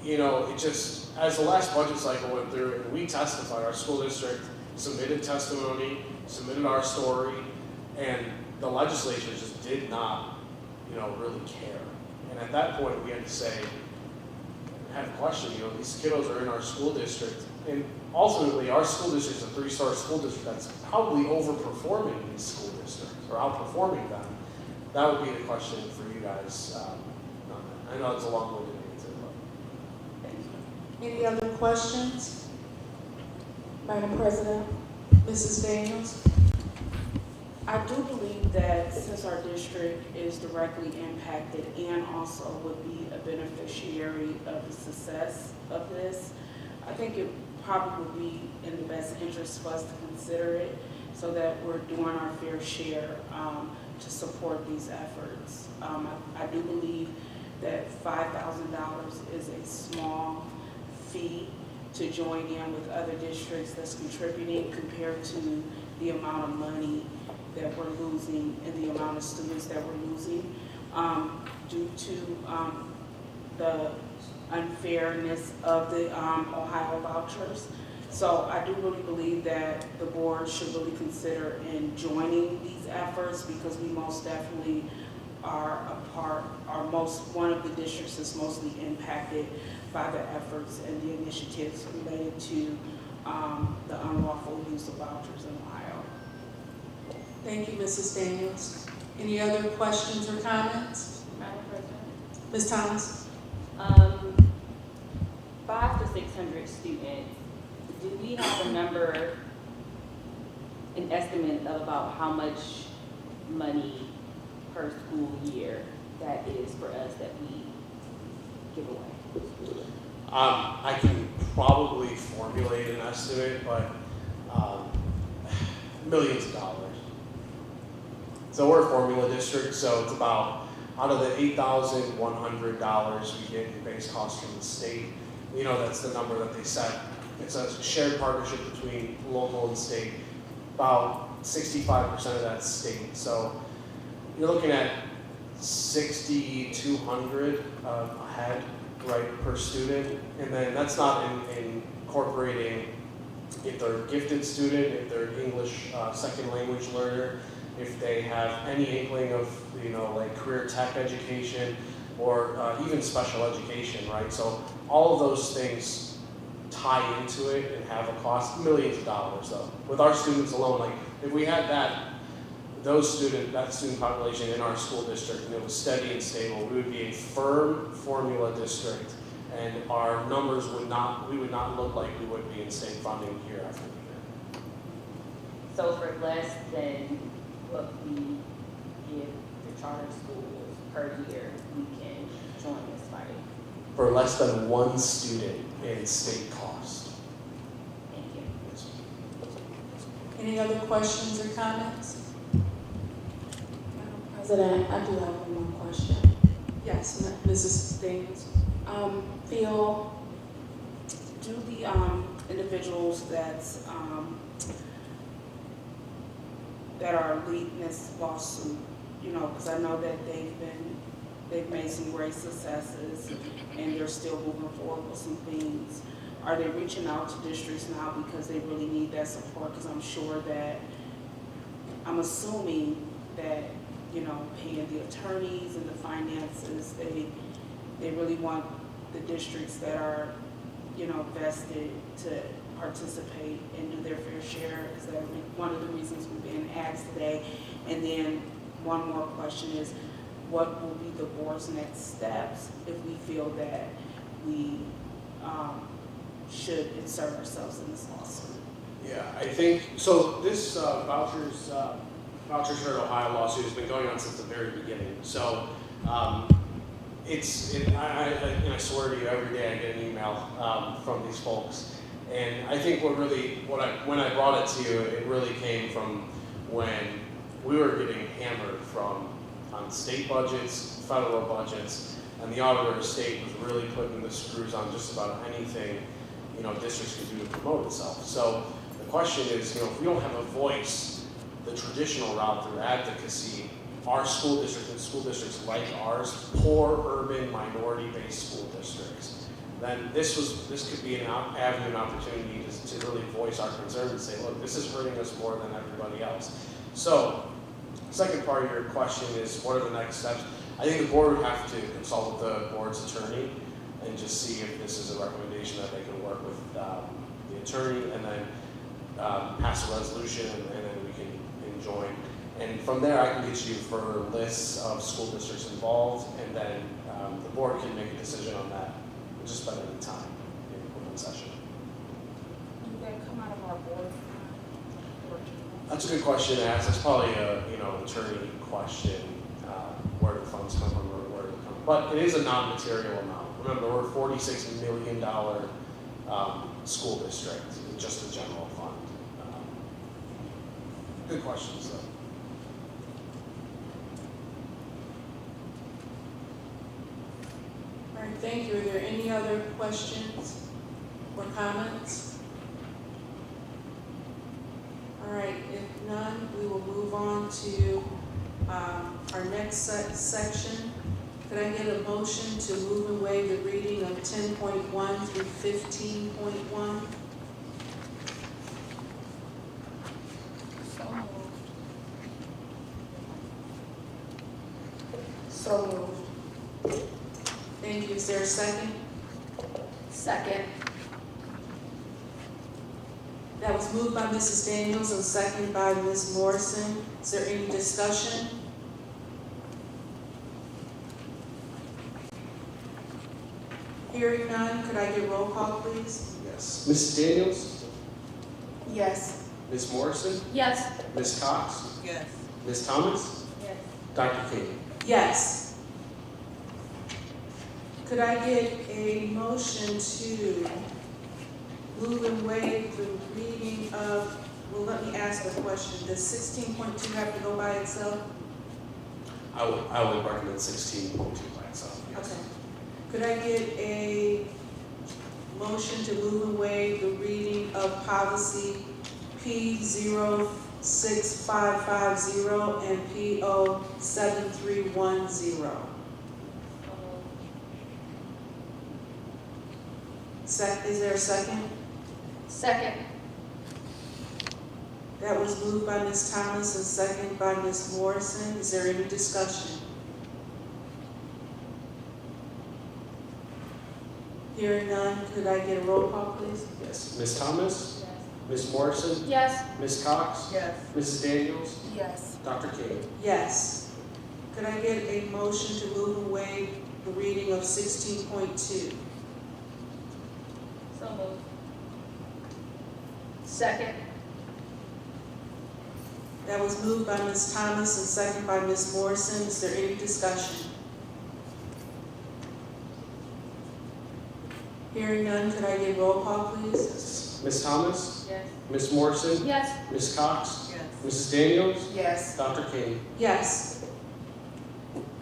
you know, it just, as the last budget cycle went through and we testified, our school district submitted testimony, submitted our story, and the legislature just did not, you know, really care. And at that point, we had to say, had a question, you know, these kiddos are in our school district, and ultimately, our school district is a 3-star school district that's probably overperforming these school districts, or outperforming them. That would be the question for you guys. I know it's a long-winded answer, but. Any other questions? Madam President, Mrs. Daniels? I do believe that since our district is directly impacted and also would be a beneficiary of the success of this, I think it probably would be in the best interest for us to consider it so that we're doing our fair share to support these efforts. I do believe that $5,000 is a small fee to join in with other districts that's contributing compared to the amount of money that we're losing and the amount of students that we're losing due to the unfairness of the Ohio vouchers. So I do really believe that the board should really consider in joining these efforts because we most definitely are one of the districts that's mostly impacted by the efforts and the initiatives related to the unlawful use of vouchers in Ohio. Thank you, Mrs. Daniels. Any other questions or comments? Madam President? Ms. Thomas? 500 to 600 students, do we have a number, an estimate of about how much money per school year that is for us that we give away? I can probably formulate an estimate, but millions of dollars. So we're a formula district, so it's about, out of the $8,100 we get in base costs from the state, you know, that's the number that they set. It's a shared partnership between local and state. About 65% of that's state. So you're looking at $6,200 a head, right, per student. And then that's not incorporating if they're a gifted student, if they're an English second language learner, if they have any inkling of, you know, like career tech education or even special education, right? So all of those things tie into it and have a cost, millions of dollars though. With our students alone, like if we had that student population in our school district and it was steady and stable, we would be a firm formula district and our numbers we would not look like we would be in state funding year after year. So for less than what we give the charter schools per year, we can join this fight. For less than one student in state cost. Thank you. Any other questions or comments? Madam President, I do have one more question. Yes, Mrs. Daniels. Phil, do the individuals that are leading this lawsuit, you know, because I know that they've made some great successes and they're still moving forward with some things. Are they reaching out to districts now because they really need that support? Because I'm assuming that, you know, paying the attorneys and the finances, they really want the districts that are, you know, vested to participate and do their fair share. Is that one of the reasons we've been asked today? And then one more question is, what will be the board's next steps if we feel that we should insert ourselves in this lawsuit. Yeah, I think, so this vouchers for Ohio lawsuit has been going on since the very beginning. So I swear to you, every day I get an email from these folks. And I think when I brought it to you, it really came from when we were getting hammered on state budgets, federal budgets, and the auditor of state was really putting the screws on just about anything, districts could do to promote itself. So the question is, if we don't have a voice, the traditional route through advocacy, our school districts and school districts like ours, poor urban minority-based school districts, then this could be an avenue, an opportunity to really voice our concerns and say, look, this is hurting us more than everybody else. So, second part of your question is, what are the next steps? I think the board would have to consult with the board's attorney and just see if this is a recommendation that they can work with the attorney, and then pass a resolution, and then we can join. And from there, I can get you further lists of school districts involved, and then the board can make a decision on that. We'll just spend any time in open session. Do they come out of our board? That's a good question to ask. That's probably a attorney question, where the funds come from or where they come from. But it is a non-material amount. Remember, we're a $46 million school district, just the general fund. Good questions, though. All right, thank you. Are there any other questions or comments? All right, if none, we will move on to our next section. Could I get a motion to move and waive the reading of 10.1 through 15.1? So moved. Thank you. Is there a second? Second. That was moved by Mrs. Daniels and seconded by Ms. Morrison. Is there any discussion? Hearing none, could I get roll call, please? Yes. Mrs. Daniels? Yes. Ms. Morrison? Yes. Ms. Cox? Yes. Ms. Thomas? Yes. Dr. King? Yes. Could I get a motion to move and waive the reading of, well, let me ask a question. Does 16.2 have to go by itself? I would recommend 16.2 by itself. Yes. Okay. Could I get a motion to move and waive the reading of policy P06550 and P07310? Is there a second? Second. That was moved by Ms. Thomas and seconded by Ms. Morrison. Is there any discussion? Hearing none, could I get a roll call, please? Yes. Ms. Thomas? Yes. Ms. Morrison? Yes. Ms. Cox? Yes. Mrs. Daniels? Yes. Dr. King? Yes. Could I get a motion to move and waive the reading of 16.2? So moved. Second. That was moved by Ms. Thomas and seconded by Ms. Morrison. Is there any discussion? Hearing none, could I get roll call, please? Yes. Ms. Thomas? Yes. Ms. Morrison? Yes. Ms. Cox? Yes. Mrs. Daniels? Yes. Dr. King? Yes.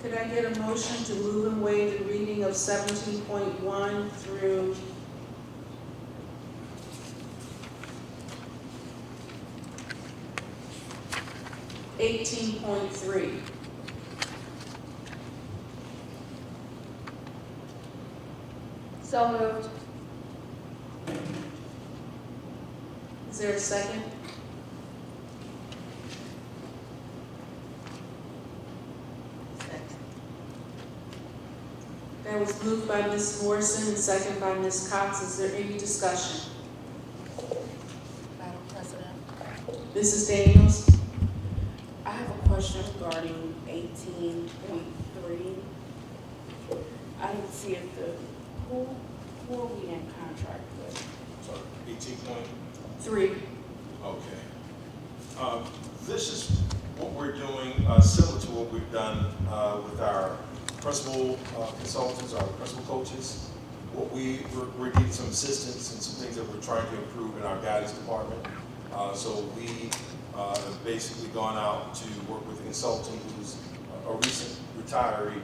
Could I get a motion to move and waive the reading of 17.1 through 18.3? So moved. Is there a second? That was moved by Ms. Morrison and seconded by Ms. Cox. Is there any discussion? Madam President, Mrs. Daniels? I have a question regarding 18.3. green. I didn't see if who are we in contract with? Sorry, 18 point? 3. Okay. This is what we're doing, similar to what we've done with our principal consultants, our principal coaches. We're needing some assistance and some things that we're trying to improve in our guidance department. So we have basically gone out to work with a consultant who's a recent retiree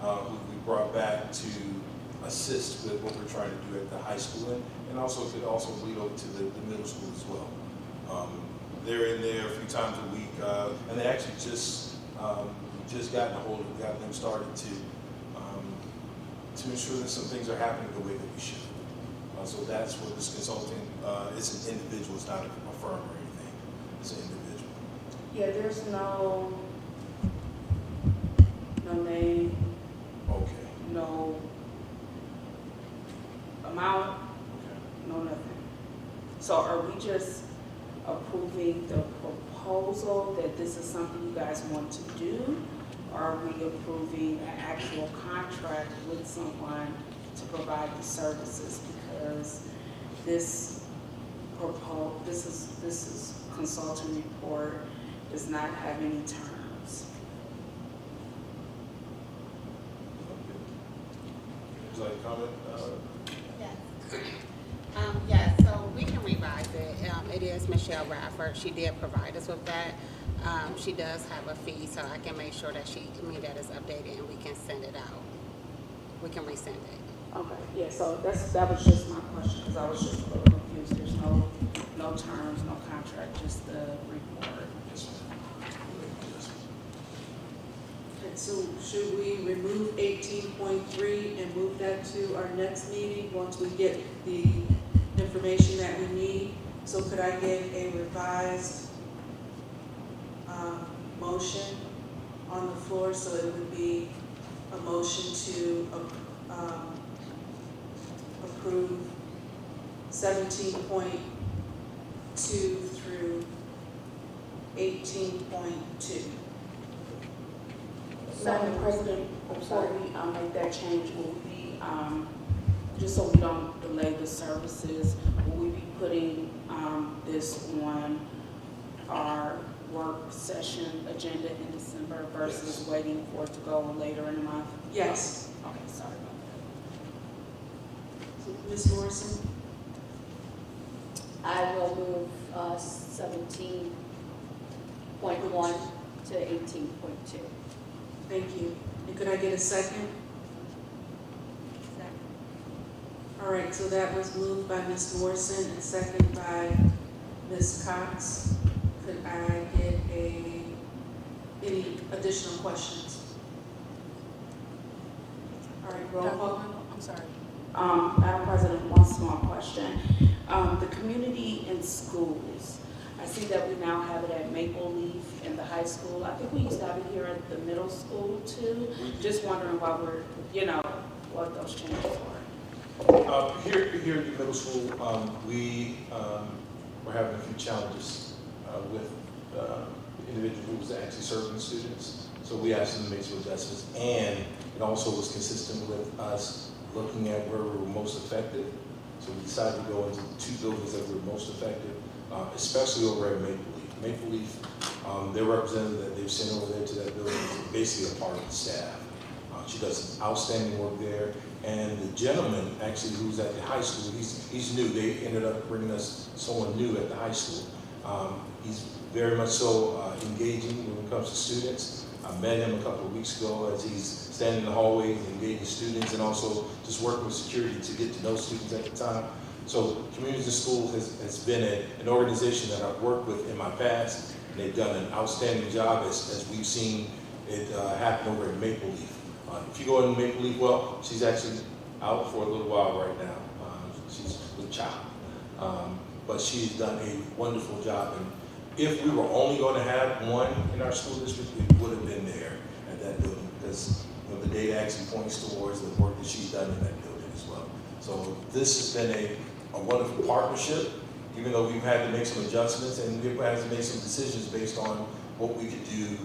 who we brought back to assist with what we're trying to do at the high school, and also could also bleed over to the middle school as well. They're in there a few times a week, and they actually just gotten a hold of, got them started to ensure that some things are happening the way that we should. So that's what this consulting, it's an individual, it's not a firm or anything, it's an individual. Yeah, there's no name, Okay. no amount, Okay. no nothing. So are we just approving the proposal that this is something you guys want to do? Or are we approving an actual contract with someone to provide the services? Because this is consulting report does not have any terms. Would you like to comment? Yes, so we can revise it. It is Michelle Radford. She did provide us with that. She does have a fee, so I can make sure that that is updated and we can send it out. We can resend it. Okay, yeah, so that was just my question, because I was just a little confused. There's no terms, no contract, just the report. Yes, ma'am. And so should we remove 18.3 and move that to our next meeting once we get the information that we need? So could I get a revised motion on the floor? So it would be a motion to approve 17.2 through 18.2. Madam President, before we make that change, will we, just so we don't delay the services, will we be putting this on our work session agenda in December versus waiting for it to go on later in the month? Yes. Okay, sorry about Ms. Morrison? I will move 17.1 to 18.2. Thank you. And could I get a second? All right, so that was moved by Ms. Morrison and seconded by Ms. Cox. Could I get any additional questions? All right, roll call. I'm sorry. Madam President, one small question. The community in schools, I see that we now have it at Maple Leaf in the high school. I think we used to have it here at the middle school too. Just wondering why what those changes were. Here at the middle school, we're having a few challenges with individuals that actually serving the students. So we asked them to make some adjustments, and it also was consistent with us looking at where we were most effective. So we decided to go into the 2 buildings that were most effective, especially over at Maple Leaf. Maple Leaf, their representative that they've sent over there to that building is basically a part of the staff. She does outstanding work there. And the gentleman, actually, who's at the high school, he's new. They ended up bringing us someone new at the high school. He's very much so engaging when it comes to students. I met him a couple of weeks ago as he's standing in the hallway engaging students, and also just working with security to get to know students at the time. So Communities in School has been an organization that I've worked with in my past, and they've done an outstanding job as we've seen it happen over at Maple Leaf. If you go in Maple Leaf, well, she's actually out for a little while right now. She's with child. But she's done a wonderful job. And if we were only going to have one in our school district, it would have been there at that building, because the data actually points towards the work that she's done in that building as well. So this has been a wonderful partnership, even though we've had to make some adjustments and we've had to make some decisions based on what we could do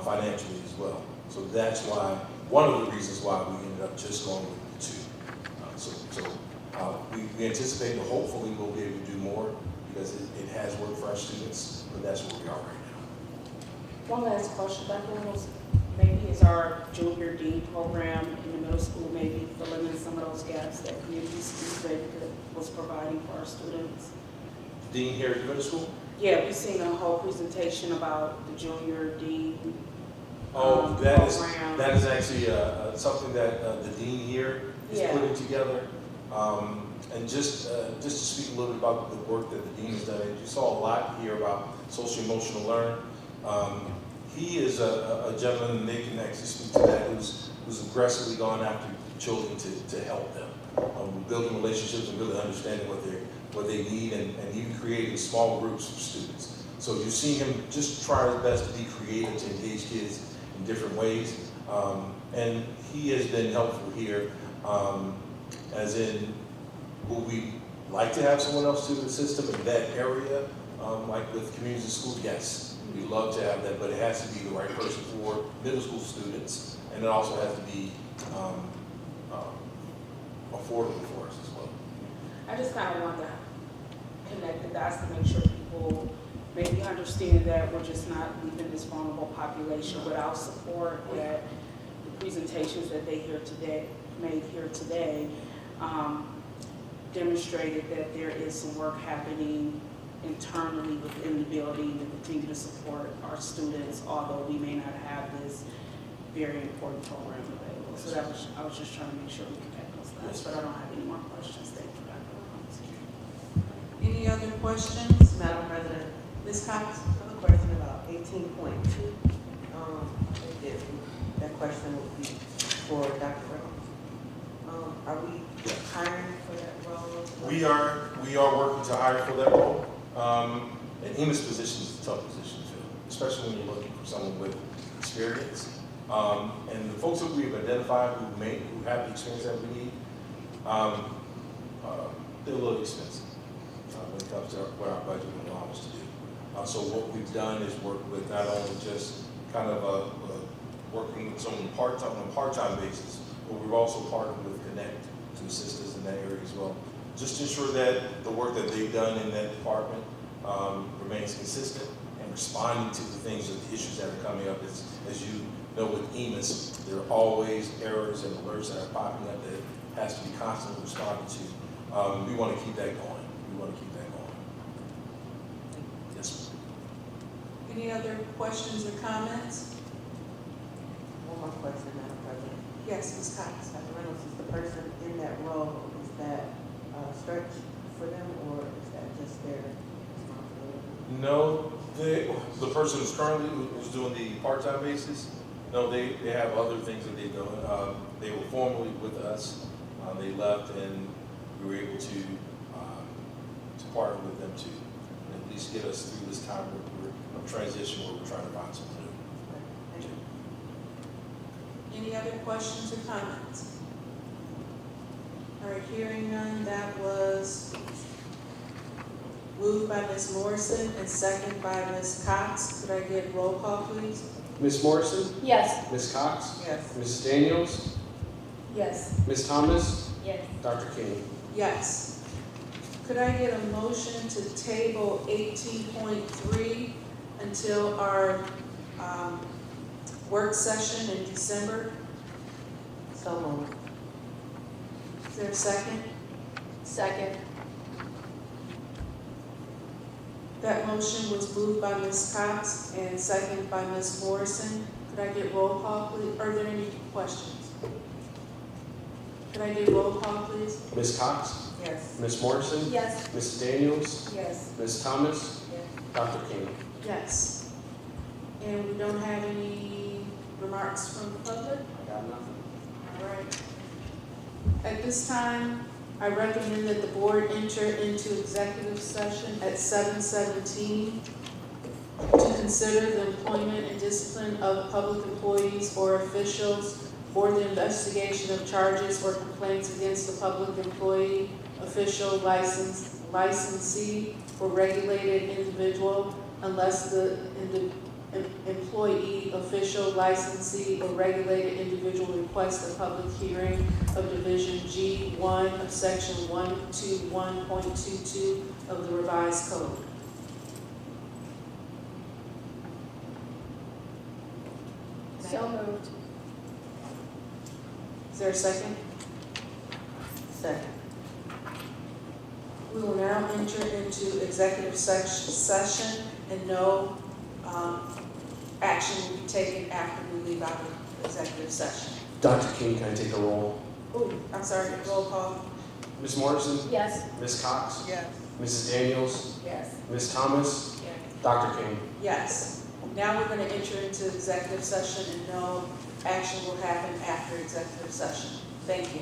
financially as well. So that's why one of the reasons why we ended up just going with the 2. We anticipate that hopefully we'll be able to do more because it has worked for our students, but that's where we are right now. One last question, Dr. Reynolds, maybe is our junior dean program in the middle school maybe filling in some of those gaps that community schools was providing for our students? Dean here at the middle school? Yeah, we've seen a whole presentation about the junior dean. That program. is actually something that the dean here is putting together. And just to speak a little bit about the work that the dean has done, and you saw a lot here about social emotional learning. He is a gentleman, and they can actually speak to that, who's aggressively gone after children to help them, building relationships and really understanding what they need, and even creating small groups of students. So you've seen him just try his best to be creative, to engage kids in different ways, and he has been helpful here, as in, would we like to have someone else to the system in that area, like with communities and schools? Yes, we'd love to have that, but it has to be the right person for middle school students, and it also has to be affordable for us as well. I just kind of want to connect the dots to make sure people maybe understand that we're just not leaving this vulnerable population without support, that the presentations that they made here today demonstrated that there is some work happening internally within the building to continue to support our students, although we may not have this very important program available. So I was just trying to make sure we connect those dots, but I don't have any more questions. Thank you, Dr. Reynolds. Any other questions? Madam President, Ms. Cox? I have a question about 18.2. That question would be for Dr. Reynolds. Are we hiring for that role? We are working to hire for that role. And Ema's position is a tough position to fill, especially when you're looking for someone with experience. And the folks that we've identified who have the experience that we need, they're a little expensive when it comes to what our budget will allow us to do. So what we've done is work with not only just kind of working with someone on a part-time basis, but we've also partnered with Connect to assist us in that area as well. Just to ensure that the work that they've done in that department remains consistent and responding to the things, the issues that are coming up. As you know, with EMIS, there are always errors and alerts that are popping up that has to be constantly responded to. We want to keep that going. Yes, ma'am. Any other questions or comments? One more question, Madam President. Yes, Ms. Cox. Dr. Reynolds, is the person in that role, is that a stretch for them, or is that just their responsibility? No, the person who's doing the part-time basis, no, they have other things that they're doing. They were formerly with us. They left, and we were able to partner with them to at least get us through this time where we're of transition, where we're trying to find something new. Thank you. Any other questions or comments? All right, hearing none, that was moved by Ms. Morrison and second by Ms. Cox. Could I get roll call, please? Ms. Morrison? Yes. Ms. Cox? Yes. Mrs. Daniels? Yes. Ms. Thomas? Yes. Dr. King? Yes. Could I get a motion to table 18.3 until our work session in December? So moved. Is there a second? Second. That motion was moved by Ms. Cox and seconded by Ms. Morrison. Could I get roll call, please? Are there any questions? Could I get roll call, please? Ms. Cox? Yes. Ms. Morrison? Yes. Mrs. Daniels? Yes. Ms. Thomas? Yes. Dr. King? Yes. And we don't have any remarks from the public? I got nothing. All right. At this time, I recommend that the board enter into executive session at 7:17 to consider the employment and discipline of public employees or officials or the investigation of charges or complaints against a public employee, official, licensee, or regulated individual unless the employee, official, licensee, or regulated individual request a public hearing of Division G1 of Section 121.22 of the revised code. So moved. Is there a second? Second. We will now enter into executive session and no action will be taken after we leave out of executive session. Dr. King, can I take a roll? Oh, I'm sorry, roll call. Ms. Morrison? Yes. Ms. Cox? Yes. Mrs. Daniels? Yes. Ms. Thomas? Yes. Dr. King? Yes. Now we're going to enter into executive session and no action will happen after executive session. Thank you.